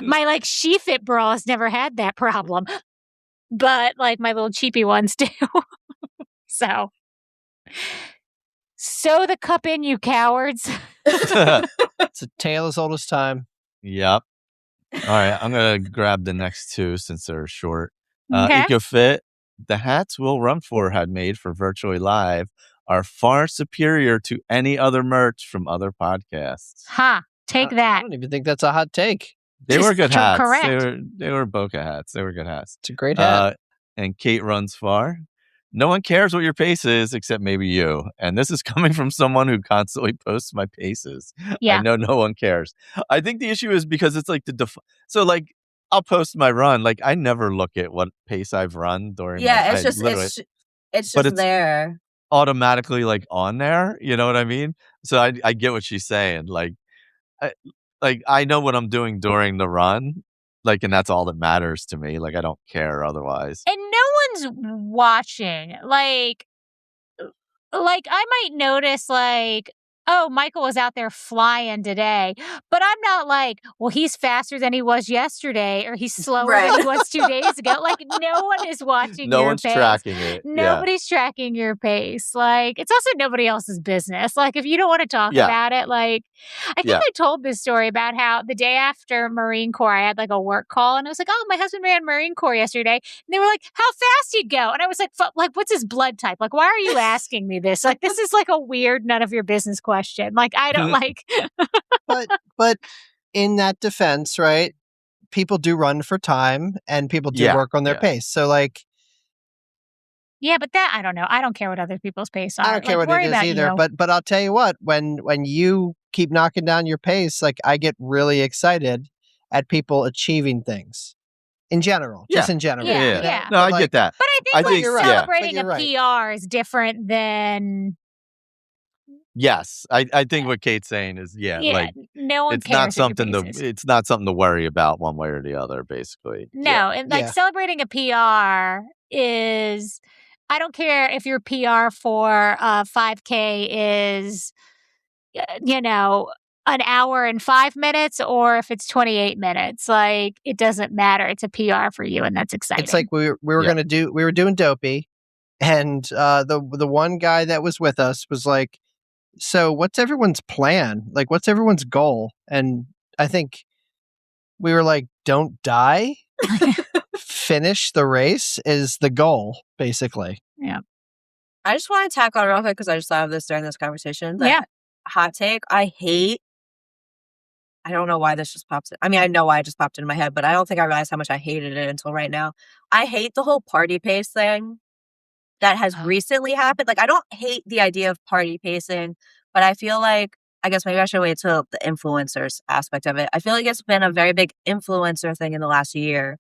my like She-Fit bras never had that problem, but like my little cheapy ones do. So, sew the cup in, you cowards. It's a tale as old as time. Yep. All right, I'm gonna grab the next two since they're short. Okay. EcoFit, the hats Will Rumfor had made for Virtually Live are far superior to any other merch from other podcasts. Take I that. don't even think that's a hot take. They were Just good hats. correct. They were Boca hats. They were good hats. It's a great hat. And Kate runs far. No one cares what your pace is except maybe you. And this is coming from someone who constantly posts my paces. Yeah. I know no one cares. I think the issue is because it's like so like I'll post my run. Like I never look at what pace I've run during Yeah, my it's just but it's there. automatically like on there. You know what I mean? So I get what she's saying. I know what I'm doing during the run. Like, and that's all that matters to me. Like, I don't care otherwise. And no one's watching. Like I might notice like, oh, Michael was out there flying today, but I'm not like, well, he's faster than he was yesterday or he's slower than he was 2 days ago. Like no one is watching No your one's pace. tracking it. Nobody's tracking your pace. Like it's also nobody else's business. Like if you don't want to talk about it, like I think I told this story about how the day after Marine Corps, I had like a work call and I was like, oh, my husband ran Marine Corps yesterday. And they were like, how fast he'd go. And I was like, what's his blood type? Like, why are you asking me this? Like, this is like a weird, none of your business question. Like, I don't like. but in that defense, right? People do run for time and people do work on their pace. So like. Yeah, but that, I don't know. I don't care what other people's pace are. I don't care what it is either. You. But I'll tell you what, when you keep knocking down your pace, like I get really excited at people achieving things. In general, just in general. Yeah. No, I get that. But I think you're right. celebrating But a PR is different than. Yes, I think what Kate's saying is like no one it's cares not something to worry about one way or the other, basically. No, and like celebrating a PR is, I don't care if your PR for 5K is, an hour and 5 minutes or if it's 28 minutes. Like it doesn't matter. It's a PR for you, and that's exciting. It's like we were doing Dopey, and the one guy that was with us was like, so what's everyone's plan? Like, what's everyone's goal? And I think we were like, don't die. Finish the race is the goal, basically. Yeah. I just want to tack on real quick because I just thought of this during this conversation. Hot take. I don't know why this just pops in. I mean, I know why it just popped into my head, but I don't think I realized how much I hated it until right now. I hate the whole party pace thing that has recently happened. Like, I don't hate the idea of party pacing, but I feel like, I guess maybe I should wait till the influencers aspect of it. I feel like it's been a very big influencer thing in the last year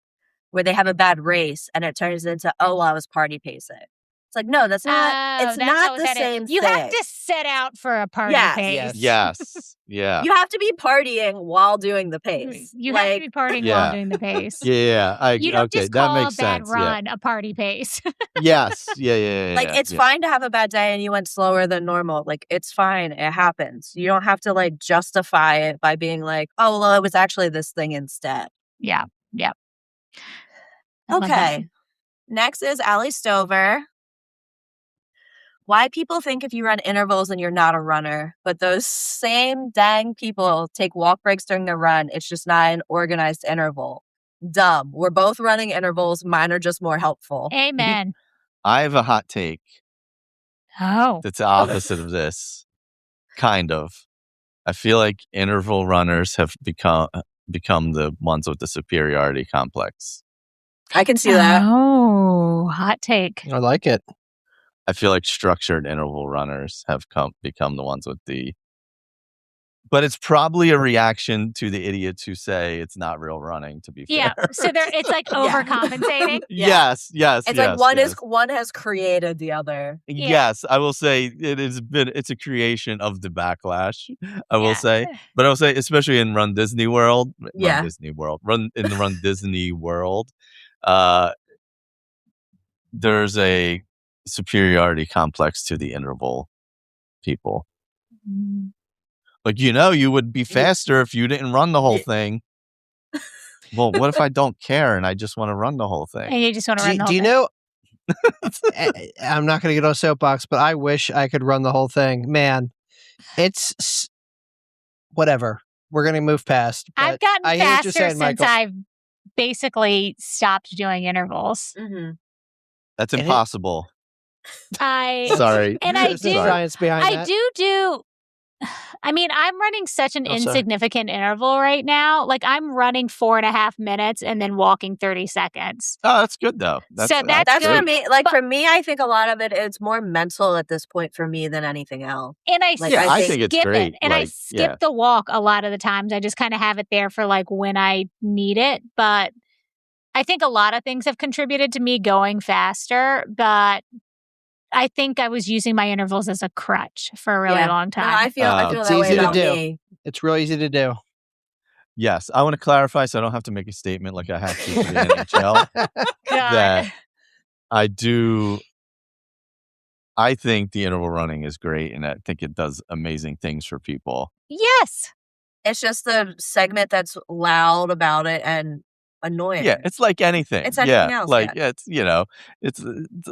where they have a bad race and it turns into, oh, well, I was party pacing. It's It's like, no, that's not. Oh, It's that's not what the that is. same You thing. have to set out for a party Yes. pace. Yes. Yeah. You have to be partying while doing the pace. You have to be partying while doing the pace. Yeah. You don't just that call a makes bad sense. run a party pace. Yes. Yeah. Like, it's fine to have a bad day and you went slower than normal. Like, it's fine. It happens. You don't have to, like, justify it by being like, oh, well, it was actually this thing instead. Yeah. Okay. Next is Allie Stover. Why people think if you run intervals and you're not a runner, but those same dang people take walk breaks during the run. It's just not an organized interval. Dumb. We're both running intervals. Mine are just more helpful. Amen. I have a hot take. Oh. That's the opposite of this. Kind of. I feel like interval runners have become the ones with the superiority complex. I can see that. Oh, hot take. I like it. I feel like structured interval runners have become the ones with the. But it's probably a reaction to the idiots who say it's not real running, to be fair. Yeah. So it's like overcompensating. Yes. It's like one has created the other. Yeah. Yes, I will say it's a creation of the backlash. I will say, but I will say, especially in Run Disney World, in the Run Disney world, there's a superiority complex to the interval people. Mm. Like, you would be faster if you didn't run the whole thing. Well, what if I don't care and I just want to run the whole thing? And you just want to run the whole Do thing. you know? I'm not going to get on a soapbox, but I wish I could run the whole thing. Man, it's whatever. We're going to move past. I've gotten faster since Michael. I've basically stopped doing intervals. Mm-hmm. That's impossible. Sorry. And I There's do. science behind that. do. I mean, I'm running such an insignificant interval right now. Like, I'm running 4.5 minutes and then walking 30 seconds. Oh, that's good though. That's That's good. for me. Like, for me, I think a lot of it's more mental at this point for me than anything else. And I think it's skip great. it. And I skip the walk a lot of the times. I just kind of have it there for like when I need it. But I think a lot of things have contributed to me going faster. But I think I was using my intervals as a crutch for a really long time. No, I feel it's that way easy to about do. me. It's real easy to do. Yes, I want to clarify so I don't have to make a statement like I have to for the NHL. That I think the interval running is great, and I think it does amazing things for people. Yes. It's just the segment that's loud about it and annoying. Yeah, it's like anything. It's anything else. Like it's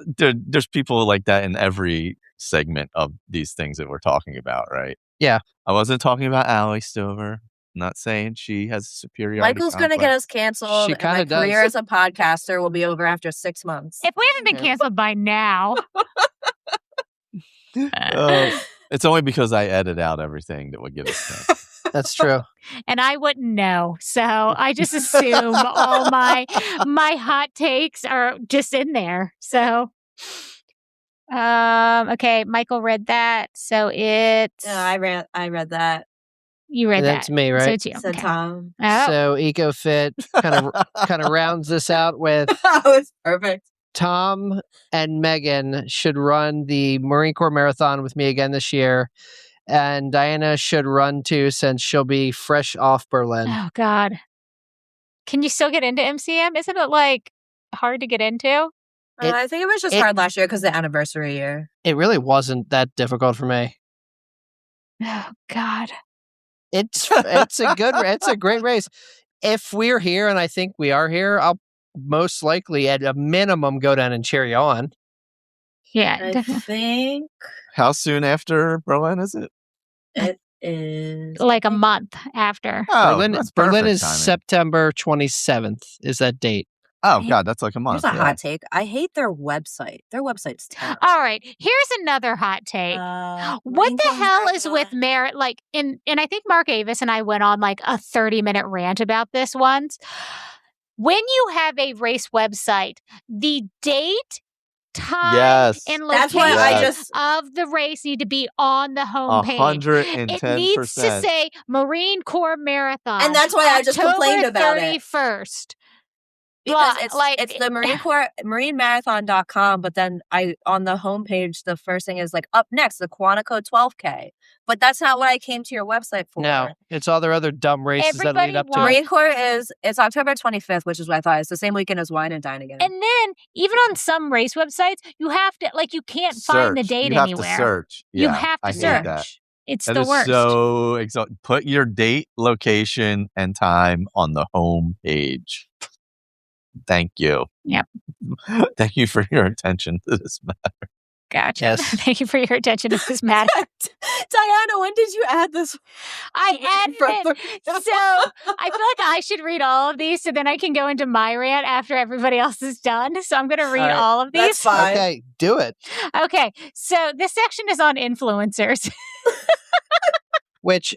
there's people like that in every segment of these things that we're talking about, right? Yeah. I wasn't talking about Allie Stover. I'm not saying she has superiority. Michael's going to get us canceled. She and my kinda career does. as a podcaster will be over after 6 months. If we haven't been canceled by now. It's only because I edit out everything that would get us canceled. That's true. And I wouldn't know. So I just assume all my hot takes are just in there. So okay, Michael read that. So it's I read that. You read that. That's me, right? So it's you. So Okay. Tom. Oh. So EcoFit kind of rounds this out with Oh, it's perfect. Tom and Megan should run the Marine Corps Marathon with me again this year. And Diana should run too, since she'll be fresh off Berlin. Oh God. Can you still get into MCM? Isn't it like hard to get into? I think it was just hard last year because the anniversary year. It really wasn't that difficult for me. Oh God. It's a great race. If we're here, and I think we are here, I'll most likely at a minimum go down and cheer you on. Yeah, I definitely. think How soon after Berlin is it? it is Like a month after. Oh, Berlin that's Berlin perfect is timing. September 27th is that date. Oh God, that's like a month. Here's a hot take. I hate their website. Their website's terrible. All right. Here's another hot take. What the hell is with merit? Like, and I think Mark Avis and I went on like a 30-minute rant about this once. When you have a race website, the date, time, Yes. and That's why location of the race need to be on the homepage. 110%. It needs to say Marine Corps Marathon. And that's why I just complained about it. October 31st. Because Well, it's the Marine Corps, MarineMarathon.com, but then on the homepage, the first thing is like, up next, the Quantico 12K. But that's not what I came to your website for. No, it's all their other dumb races that lead up to it. Marine Corps it's October 25th, which is what I thought. It's the same weekend as Wine and Dine again. And then even on some race websites, you have to you can't find the date anywhere. You have to search. Yeah, you have to search. That. It's that the is worst. So exhausting. Put your date, location, and time on the home page. Thank you. Yep. Thank you for your attention to this matter. Gotcha. Yes. Thank you for your attention to this matter. Diana, when did you add this? I added it. So I feel like I should read all of these so then I can go into my rant after everybody else is done. So I'm going to read all of these. That's fine. Okay, do it. Okay. So this section is on influencers. Which,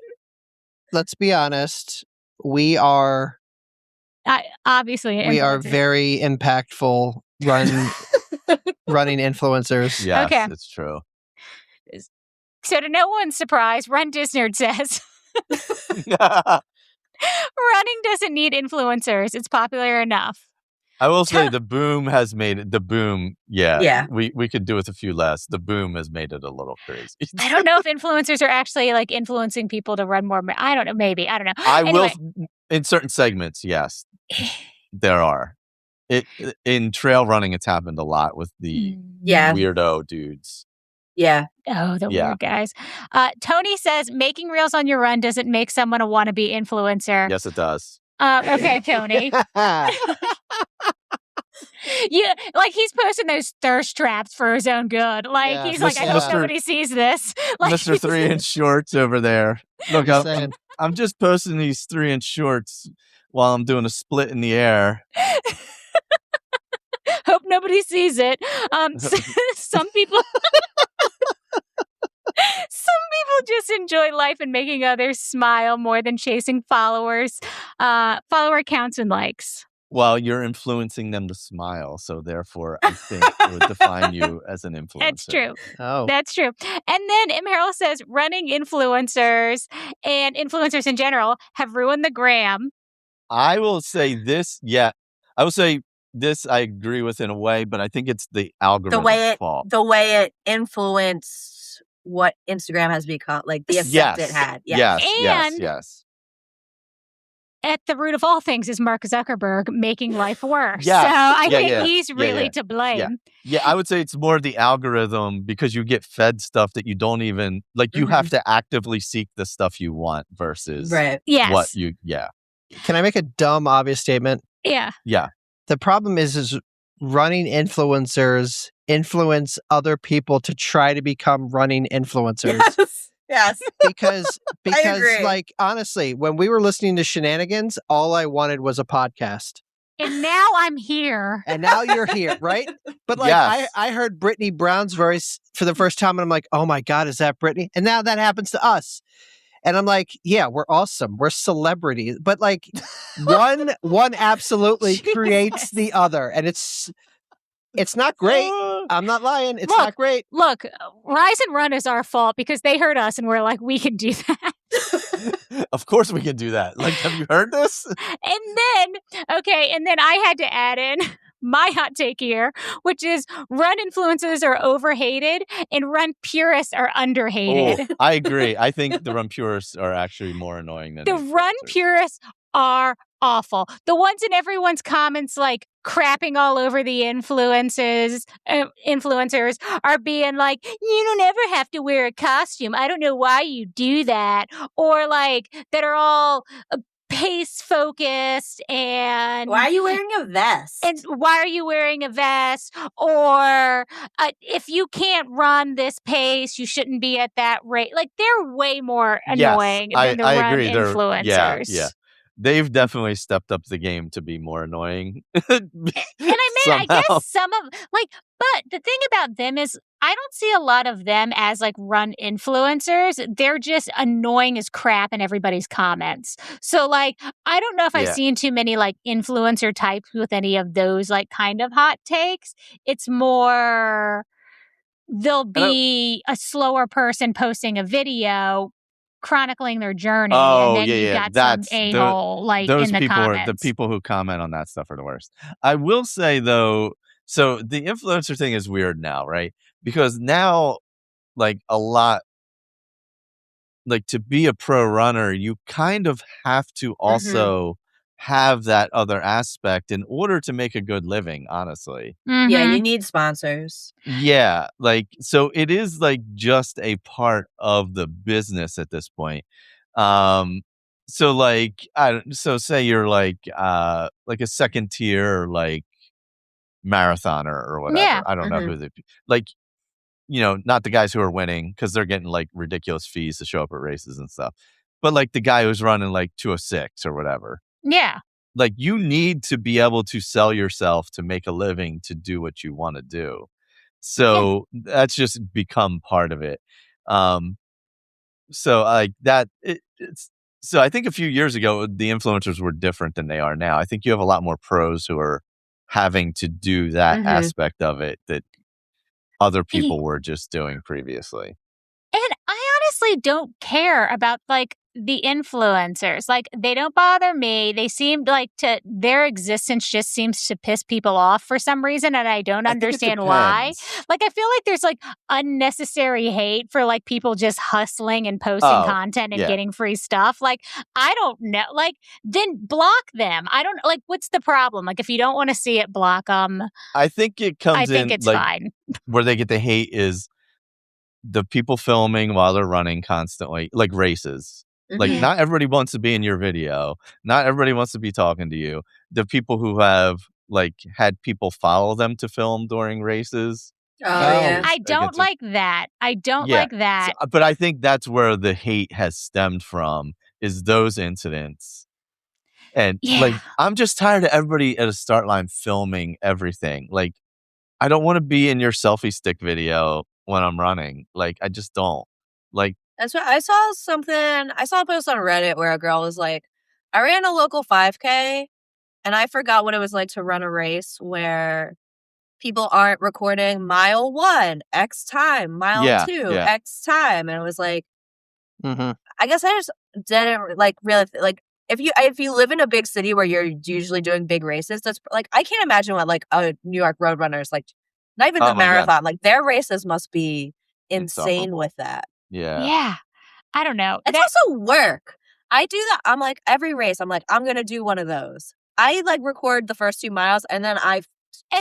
let's be honest, we are obviously very impactful running influencers. Yes, Okay. it's true. So to no one's surprise, RunDisney says running doesn't need influencers. It's popular enough. I will say the boom has made it. The boom, Yeah. We could do with a few less. The boom has made it a little crazy. I don't know if influencers are actually influencing people to run more. I don't know. Maybe. I don't know. I will, in certain segments, yes, there are. In trail running, it's happened a lot with the weirdo dudes. Yeah. Oh, the weird guys. Tony says making reels on your run doesn't make someone a wannabe influencer. Yes, it does. Okay, Tony. Yeah, he's posting those thirst traps for his own good. He's I hope nobody sees this. Mr. 3-inch shorts over there. Look, I'm just posting these 3-inch shorts while I'm doing a split in the air. Hope nobody sees it. Some people just enjoy life and making others smile more than chasing followers, follower counts and likes. Well, you're influencing them to smile, so therefore I think it would define you as an influencer. That's true. Oh. That's true. And then M. Harrell says running influencers and influencers in general have ruined the gram. I will say this, I will say this I agree with in a way, but I think it's the algorithm's fault. The way it influenced what Instagram has become, the effect it had. Yes. At the root of all things is Mark Zuckerberg making life worse. Yes. So I think he's really to blame. Yeah, I would say it's more the algorithm because you get fed stuff that you don't even, you have to actively seek the stuff you want versus what you, Can I make a dumb, obvious statement? Yeah. Yeah. The problem is running influencers influence other people to try to become running influencers. Yes. Because honestly, when we were listening to Shenanigans, all I wanted was a podcast. And now I'm here. And now you're here, right? But I heard Brittany Brown's voice for the first time and I'm like, oh my God, is that Brittany? And now that happens to us. And I'm like, yeah, we're awesome. We're celebrities. But one absolutely creates the other. And it's not great. I'm not lying. It's not great. Look, Rise and Run is our fault because they heard us and we're like, we can do that. Of course we can do that. Have you heard this? And then I had to add in my hot take here, which is run influencers are overhated and run purists are underhated. Oh, I agree. I think the run purists are actually more annoying than the run purists are awful. The ones in everyone's comments crapping all over the influencers are being like, you don't ever have to wear a costume. I don't know why you do that. Or that are all pace focused and why are you wearing a vest? And why are you wearing a vest? Or if you can't run this pace, you shouldn't be at that rate. They're way more annoying than the run agree. influencers. Yeah. They've definitely stepped up the game to be more annoying. And I guess some of but the thing about them is I don't see a lot of them as run influencers. They're just annoying as crap in everybody's comments. So I don't know if I've seen too many influencer types with any of those kind of hot takes. It's more there'll be a slower person posting a video chronicling their journey, Oh, and then you got some a-hole like those in the people comments. are the people who comment on that stuff are the worst. I will say though, so the influencer thing is weird now, right? Because now, like a lot, like to be a pro runner, you kind of have to also have that other aspect in order to make a good living, honestly. Yeah, you need sponsors. Yeah, like so it is like just a part of the business at this point. So like so say you're like a second tier like marathoner or Yeah. whatever. I don't know who the like not the guys who are winning because they're getting like ridiculous fees to show up at races and stuff. But like the guy who's running like 206 or whatever. Yeah. Like you need to be able to sell yourself to make a living to do what you want to do. So that's just become part of it. So like that it's so I think a few years ago the influencers were different than they are now. I think you have a lot more pros who are having to do that aspect of it that other people were just doing previously. And I honestly don't care about like the influencers. Like they don't bother me. They seem like their existence just seems to piss people off for some reason, and I don't understand why. Like I feel like there's like unnecessary hate for like people just hustling and posting content and getting free stuff. Like I don't know. Like then block them. I don't like what's the problem? Like if you don't want to see it, block them. I think it comes I think in it's like fine. where they get the hate is the people filming while they're running constantly, like races. Like not everybody wants to be in your video. Not everybody wants to be talking to you. The people who have like had people follow them to film during races. I don't like that. I don't like that. So, but I think that's where the hate has stemmed from is those incidents. And like I'm just tired of everybody at a start line filming everything. Like I don't want to be in your selfie stick video when I'm running. Like, I just don't. Like, that's what I saw I saw a post on Reddit where a girl was like, I ran a local 5K and I forgot what it was like to run a race where people aren't recording mile 1, X time, mile 2, X time. And it was like, I guess I just didn't like really like, if you live in a big city where you're usually doing big races, that's like I can't imagine what like a New York road runner is like. Not even the marathon, like their races must be insane with that. Yeah. I don't know. It's also work. I do that. I'm like every race. I'm like I'm gonna do one of those. I like record the first 2 miles and then I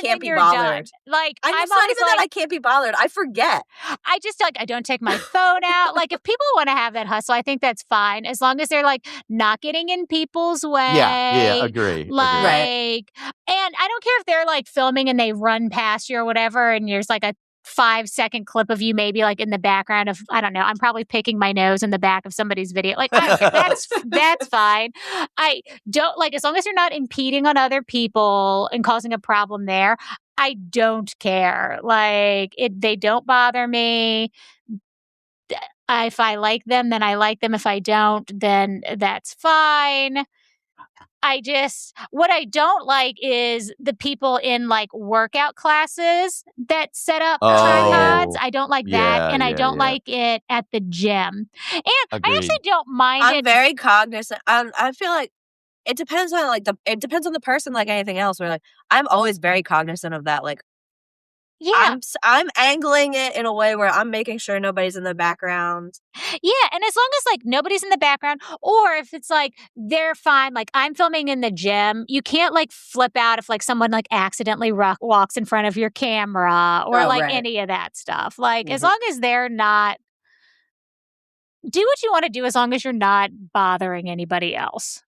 can't be bothered. Done. Like I'm not even that I can't be bothered. I forget. I just like I don't take my phone out. Like if people want to have that hustle, I think that's fine as long as they're like not getting in people's way. Yeah, agree. Like, and I don't care if they're like filming and they run past you or whatever, and there's like a 5-second clip of you maybe like in the background of I don't know. I'm probably picking my nose in the back of somebody's video. Like I don't care. That's fine. I don't like as long as you're not impeding on other people and causing a problem there. I don't care. Like they don't bother me. If I like them, then I like them. If I don't, then that's fine. What I don't like is the people in like workout classes that set up tripods. I don't like that. And I don't like it at the gym. And I actually don't mind it. I'm very cognizant. I feel like it depends on it depends on the person like anything else. Where like I'm always very cognizant of that. Like I'm angling it in a way where I'm making sure nobody's in the background. Yeah, and as long as like nobody's in the background, or if it's like they're fine, like I'm filming in the gym, you can't like flip out if like someone like accidentally walks in front of your camera or any of that stuff. Like as long as they're not, do what you want to do as long as you're not bothering anybody else.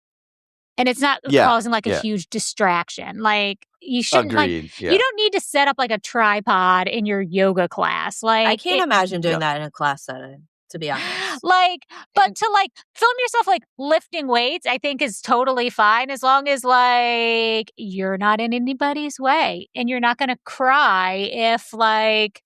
And it's not causing like a huge distraction. Like you shouldn't you don't need to set up like a tripod in your yoga class. Like I can't imagine doing that in a class setting, to be honest. Like, but to like film yourself like lifting weights, I think is totally fine as long as like you're not in anybody's way and you're not gonna cry if like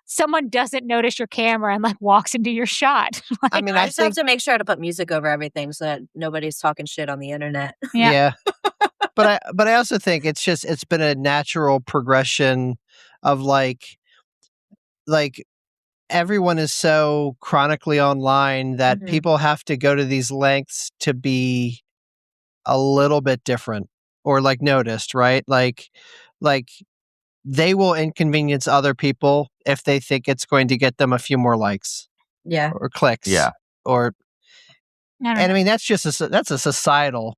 someone doesn't notice your camera and like walks into your shot. Like, I mean, I just have to make sure to put music over everything so that nobody's talking shit on the internet. Yeah. But I also think it's been a natural progression of like everyone is so chronically online that Mhm. people have to go to these lengths to be a little bit different or like noticed, right? Like they will inconvenience other people if they think it's going to get them a few more likes Yeah. or clicks. Yeah. Or I don't and know. I mean that's a societal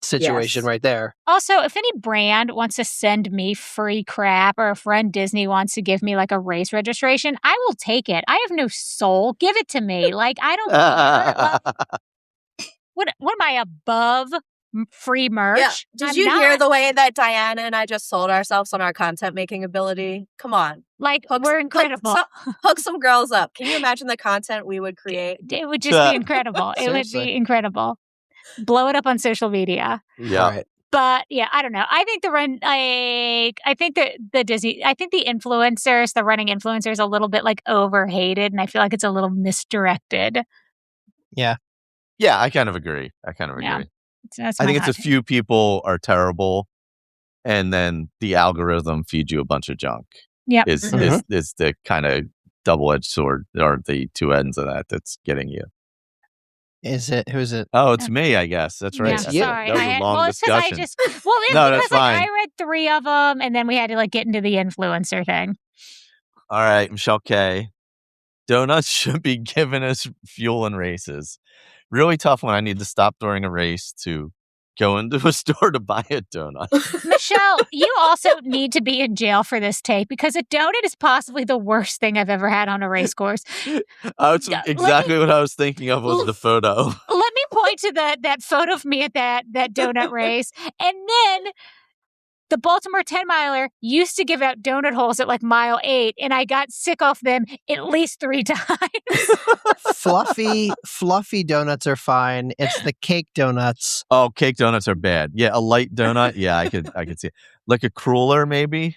situation Yes. right there. Also, if any brand wants to send me free crap or if runDisney wants to give me like a race registration, I will take it. I have no soul. Give it to me. Like, I don't care. Like, what am I above free merch? Yeah. Did I'm you hear not. the way that Diana and I just sold ourselves on our content making ability? Come on. Like, we're incredible. Hook some girls up. Can you imagine the content we would create? It would just be incredible. It would Seriously. be incredible. Blow it up on social media. Yeah. All right. But yeah, I don't know. I think I think that the Disney, I think the influencers, the running influencers, a little bit like overhated, and I feel like it's a little misdirected. Yeah. Yeah, I kind of agree. Yeah. So that's I my think it's hot a few people are terrible, and then the algorithm feeds you a bunch of junk. Yep. Is Mhm. is the kind of double-edged sword, or the two ends of that's getting you. Is it? Who's it? Oh, it's me, I guess. That's right. Yeah, It's That's you. sorry. That was a long it's because I discussion. just it's No, that's because like fine. I read 3 of them, and then we had to like get into the influencer thing. All right, Michelle K. Donuts should be giving us fuel in races. Really tough when I need to stop during a race to go into a store to buy a donut. Michelle, you also need to be in jail for this take because a donut is possibly the worst thing I've ever had on a race course. That's exactly what I was thinking of was the photo. Let me point to that photo of me at that donut race. And then the Baltimore 10-miler used to give out donut holes at like mile 8, and I got sick off them at least 3 times. Fluffy donuts are fine. It's the cake donuts. Oh, cake donuts are bad. Yeah, a light donut. Yeah, I could see it. Like a cruller, maybe.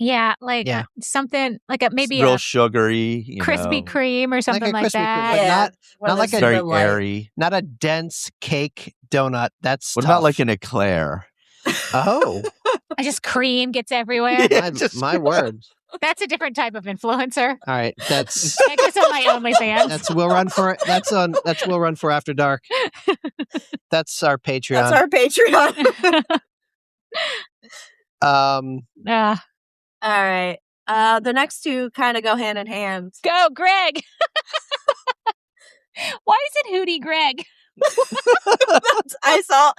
Yeah, like Yeah. something like maybe real a sugary, Krispy Kreme or something like Krispy Kreme, that. but Yeah. not like a very super light. airy. not a dense cake donut. That's What tough. about like an eclair? Oh, Just cream gets everywhere. Yeah, my word. That's a different type of influencer. All right, that's That goes on my OnlyFans. that's We'll Run for We'll Run for After Dark. That's our Patreon. That's our Patreon. Uh, All right. The next two kind of go hand in hand. go, Greg. Why is it Hootie Greg? I saw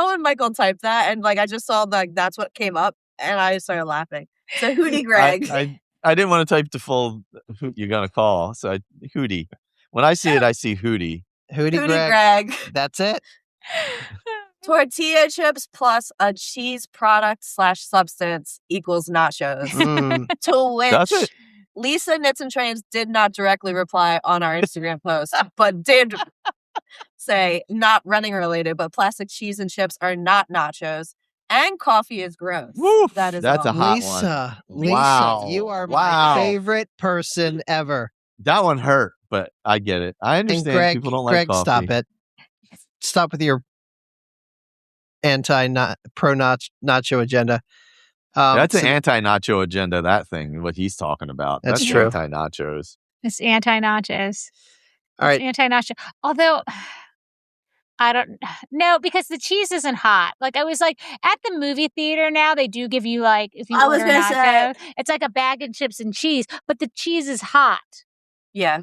when Michael typed that, and like I just saw like that's what came up, and I started laughing. So Hootie Greg. I didn't want to type the full who you're gonna call, so Hootie. When I see it, I see Hootie. Hootie Greg. That's it. Tortilla chips plus a cheese product / substance equals nachos. Mm. To That's which it. Lisa Knits and Trains did not directly reply on our Instagram post, but did say not running related, but plastic cheese and chips are not nachos. And coffee is gross. Woof, That is that's all. a hot Lisa, one. Wow. you are Wow. my favorite person ever. That one hurt, but I get it. I And understand Greg, people don't like Greg, coffee. stop it. Stop with your pro nacho agenda. That's an anti-nacho agenda, that thing, what he's talking about. That's true. Anti-nachos. It's anti-nachos. All right. Anti-nacho. Although, I don't know, because the cheese isn't hot. Like, I was like, at the movie theater now, they do give you, like, if you I was order gonna nachos, say- it's like a bag of chips and cheese, but the cheese is hot. Yeah.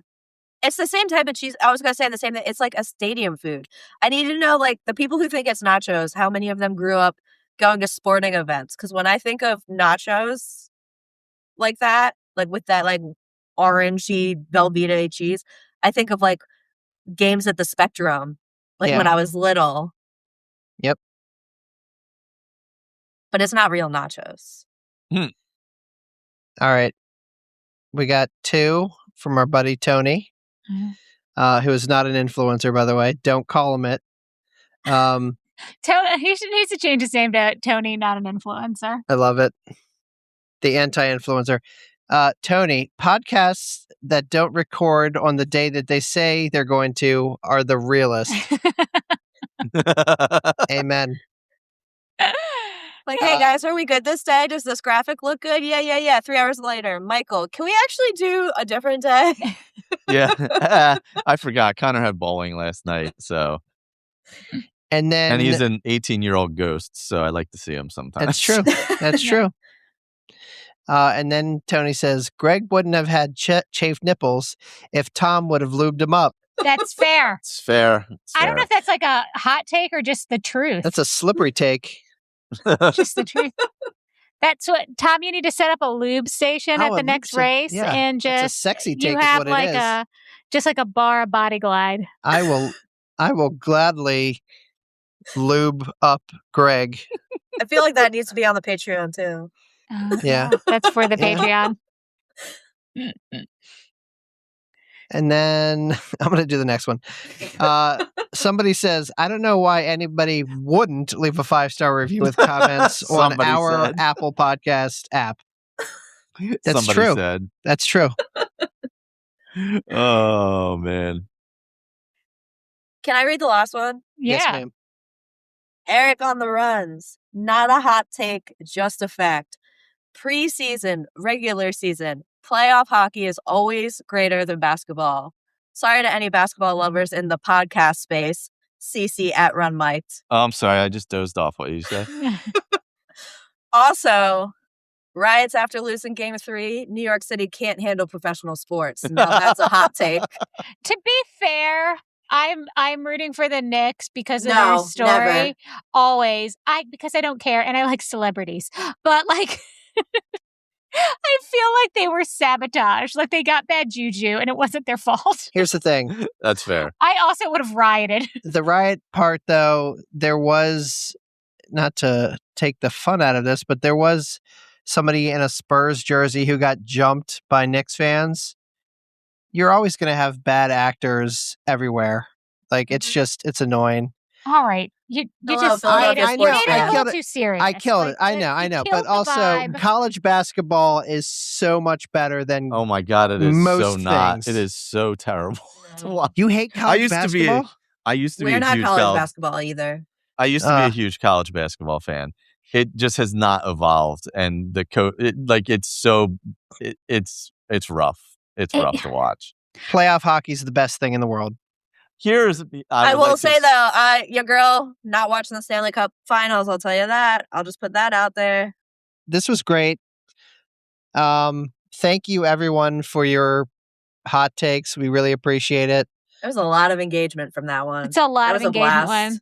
It's the same type of cheese. I was going to say the same thing. It's like a stadium food. I need to know, like, the people who think it's nachos, how many of them grew up going to sporting events? Because when I think of nachos like that, like with that, like, orangey Velveeta cheese, I think of, like, games at the Spectrum, like, when I was little. Yep. But it's not real nachos. All right. We got 2 from our buddy Tony, who is not an influencer, by the way. Don't call him it. Tony, he needs to change his name to Tony, not an influencer. I love it. The anti-influencer. Tony, podcasts that don't record on the day that they say they're going to are the realest. Amen. Like, hey guys, are we good this day? Does this graphic look good? Yeah. 3 hours later, Michael, can we actually do a different day? Yeah. I forgot. Connor had bowling last night, so. And he's an 18-year-old ghost, so I like to see him sometimes. That's true. That's true. And then Tony says, Greg wouldn't have had chafed nipples if Tom would have lubed him up. That's fair. It's fair. I don't know if that's like a hot take or just the truth. That's a slippery take. Just the truth. That's what, Tom, you need to set up a lube station at the next race and just it's a sexy take you is have what like it is. just like a bar of Body Glide. I will gladly lube up Greg. I feel like that needs to be on the Patreon too. Yeah. That's for the Patreon. And then I'm going to do the next one. Somebody says, I don't know why anybody wouldn't leave a 5-star review with comments on our Apple Podcast app. That's true. That's true. Oh, man. Can I read the last one? Yeah. Yes, ma'am. Eric on the runs. Not a hot take, just a fact. Preseason, regular season, playoff hockey is always greater than basketball. Sorry to any basketball lovers in the podcast space. CC at RunMite. Oh, I'm sorry. I just dozed off what you said. Also, riots after losing Game 3. New York City can't handle professional sports. Now that's a hot take. To be fair, I'm rooting for the Knicks because of their story. Never. Always. Because I don't care and I like celebrities. But like I feel like they were sabotaged. Like they got bad juju and it wasn't their fault. Here's the thing. That's fair. I also would have rioted. The riot part, though, there was, not to take the fun out of this, but there was somebody in a Spurs jersey who got jumped by Knicks fans. You're always going to have bad actors everywhere. Like, it's annoying. All right. You just I made it a little too serious. I killed it. I know. But also, college basketball is so much better than oh my God, it is most so not. things. It is so terrible to watch. You hate college basketball? I used to be We're a not huge college basketball either. I used to be a huge college basketball fan. It just has not evolved, and the it's rough. It's rough to watch. Playoff hockey is the best thing in the world. I will say though, your girl not watching the Stanley Cup Finals. I'll tell you that. I'll just put that out there. This was great. Thank you everyone for your hot takes. We really appreciate it. There was a lot of engagement from that one. It's a lot of engagement blast. one.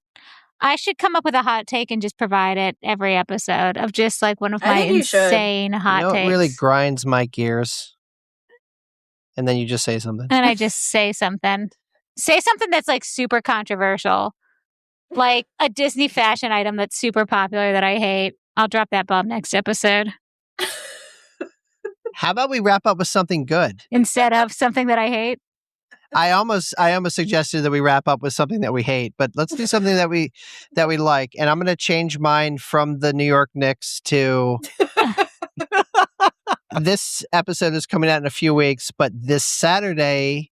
I should come up with a hot take and just provide it every episode of just like one of my insane hot takes. It really grinds my gears. And then you just say something. And I just say something. Say something that's like super controversial. Like a Disney fashion item that's super popular that I hate. I'll drop that bomb next episode. How about we wrap up with something good? Instead of something that I hate? I almost suggested that we wrap up with something that we hate, but let's do something that we like. And I'm going to change mine from the New York Knicks to this episode is coming out in a few weeks, but this Saturday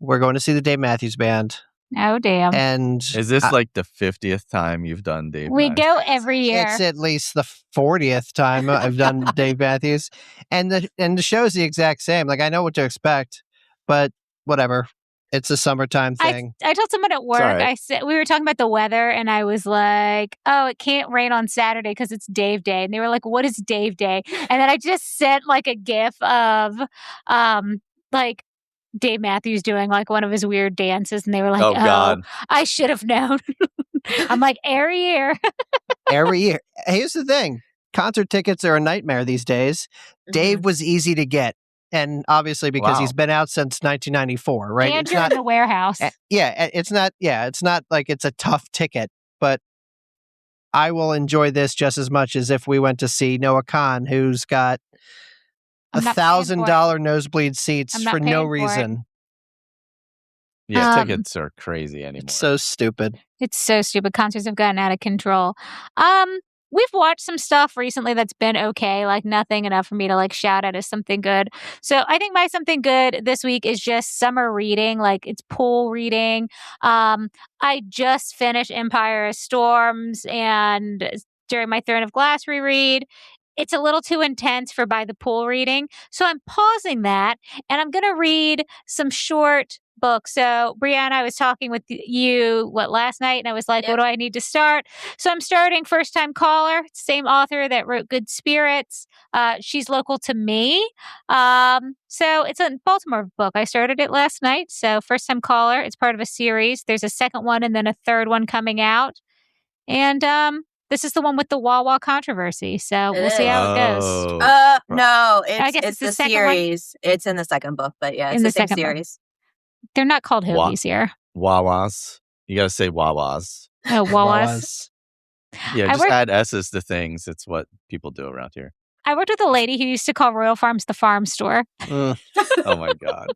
we're going to see the Dave Matthews Band. Oh, damn. And is this like the 50th time you've done Dave We Matthews? go every year. It's at least the 40th time I've done Dave Matthews. And the show's the exact same. Like, I know what to expect, but whatever. It's a summertime thing. I told someone at work, I said, we were talking about the weather, and I was like, oh, it can't rain on Saturday because it's Dave Day. And they were like, what is Dave Day? And then I just sent like a gif of like Dave Matthews doing like one of his weird dances. And they were like, oh God. I should have known. I'm like, every year. Every year. Here's the thing. Concert tickets are a nightmare these days. Mm-hmm. Dave was easy to get. And obviously because he's been out since 1994, right? And you're in the warehouse. It's not like it's a tough ticket, but I will enjoy this just as much as if we went to see Noah Khan, who's got $1,000 nosebleed seats for no reason. Yeah, tickets are crazy anymore. It's so stupid. It's so stupid. Concerts have gotten out of control. We've watched some stuff recently that's been okay, like nothing enough for me to like shout out as something good. So I think my something good this week is just summer reading, like it's pool reading. I just finished Empire of Storms and during my Throne of Glass reread. It's a little too intense for by the pool reading. So I'm pausing that and I'm going to read some short books. So Brianna, I was talking with you, last night? And I was like, what do I need to start? So I'm starting First Time Caller, same author that wrote Good Spirits. She's local to me. So it's a Baltimore book. I started it last night. So First Time Caller, it's part of a series. There's a second one and then a third one coming out. And this is the one with the Wawa controversy. So we'll see how it goes. No, I guess it's the the second series. It's in the second book, but yeah, it's In the the same second book. series. They're not called hoagies here. Wawas. You got to say Wawas. Oh, Wawas. Yeah, just add S's to things. It's what people do around here. I worked with a lady who used to call Royal Farms the farm store. Oh my God.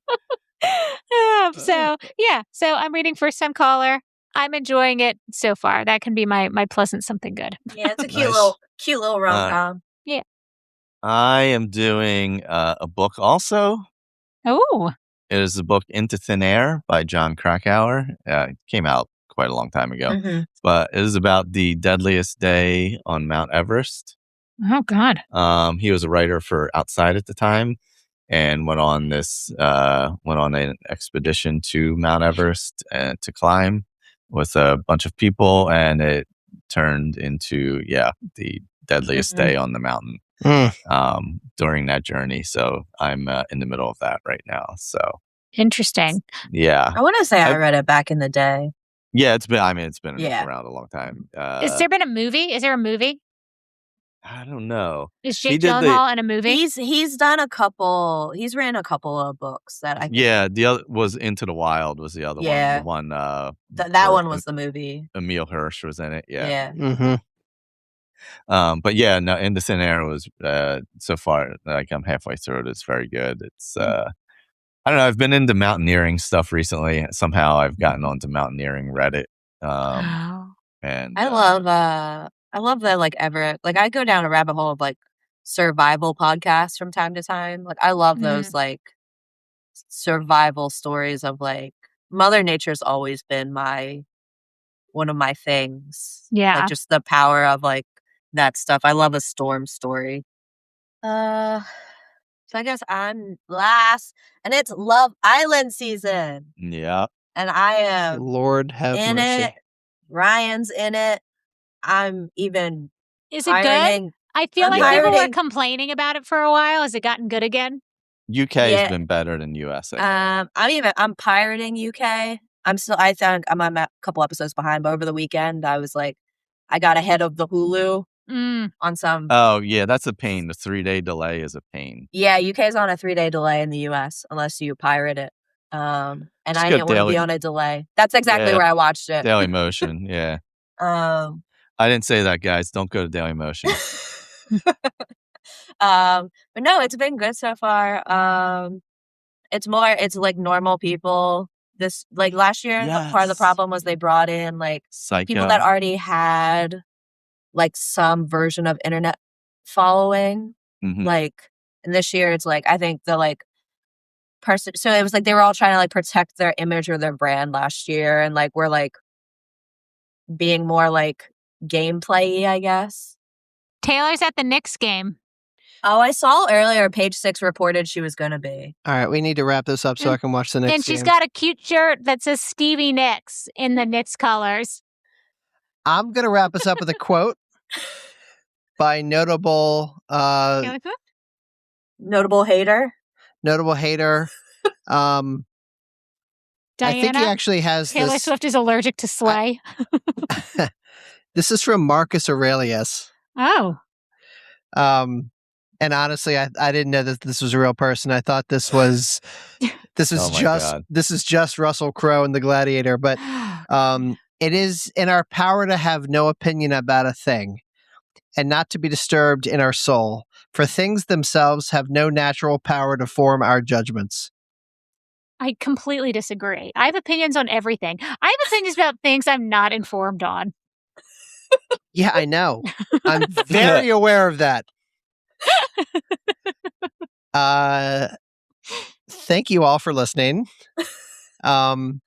So I'm reading First Time Caller. I'm enjoying it so far. That can be my pleasant something good. Yeah, it's a cute Nice. little rom-com. Yeah. I am doing a book also. Oh. It is the book Into Thin Air by John Krakauer. It came out quite a long time ago. But it is about the deadliest day on Mount Everest. Oh, God. He was a writer for Outside at the time and went on an expedition to Mount Everest to climb with a bunch of people, and it turned into the deadliest day on the mountain during that journey. So I'm in the middle of that right now. So interesting. Yeah, I want to say I read it back in the day. Yeah, it's been around a long time. Is there been a movie? Is there a movie? I don't know. Is Jake Gyllenhaal in a movie? He's done a couple. He's written a couple of books that I think. Yeah, the other was Into the Wild was the other one. The one that one was the movie. Emil Hirsch was in it. Yeah. Mm-hmm. But yeah, no, Into Thin Air was so far like I'm halfway through it. It's very good. It's I don't know. I've been into mountaineering stuff recently. Somehow I've gotten onto mountaineering Reddit. And I love that I go down a rabbit hole of like survival podcasts from time to time. Like I love those like survival stories of like Mother Nature's always been one of my things. Yeah. Like just the power of like that stuff. I love a storm story. So I guess I'm last, and it's Love Island season. Yeah. And I am Lord have in mercy. it. Ryan's in it. I'm even Is it good? I feel like people were complaining about it for a while. Has it gotten good again? UK has been better than US. I'm pirating UK. I think I'm a couple episodes behind, but over the weekend I was like, I got ahead of the Hulu on some. Oh yeah, that's a pain. The 3-day delay is a pain. Yeah, UK's on a 3-day delay in the US unless you pirate it. And Just I didn't want to be on a delay. That's exactly where I watched it. Daily Motion, yeah. I didn't say that, guys. Don't go to Daily Motion. But no, it's been good so far. It's like normal people. This like last year, part of the problem was they brought in like people that already had like some version of internet following. Like, and this year it's like I think the like person. So it was like they were all trying to like protect their image or their brand last year, and like we're like being more like gameplay-y, I guess. Taylor's at the Knicks game. Oh, I saw earlier Page 6 reported she was going to be. All right, we need to wrap this up so I can watch the Knicks And she's game. got a cute shirt that says Stevie Nicks in the Knicks colors. I'm going to wrap us up with a quote by notable hater. Notable hater. Diana, I think he actually has Taylor Swift is allergic to Slay. This is from Marcus Aurelius. Oh. And honestly, I didn't know that this was a real person. I thought this is just Russell Crowe in The Gladiator. But it is in our power to have no opinion about a thing, and not to be disturbed in our soul. For things themselves have no natural power to form our judgments. I completely disagree. I have opinions on everything. I have opinions about things I'm not informed on. Yeah, I know. I'm very aware of that. Thank you all for listening. I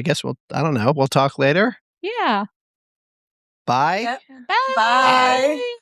guess we'll talk later. Yeah. Bye. Yep. Bye. Bye.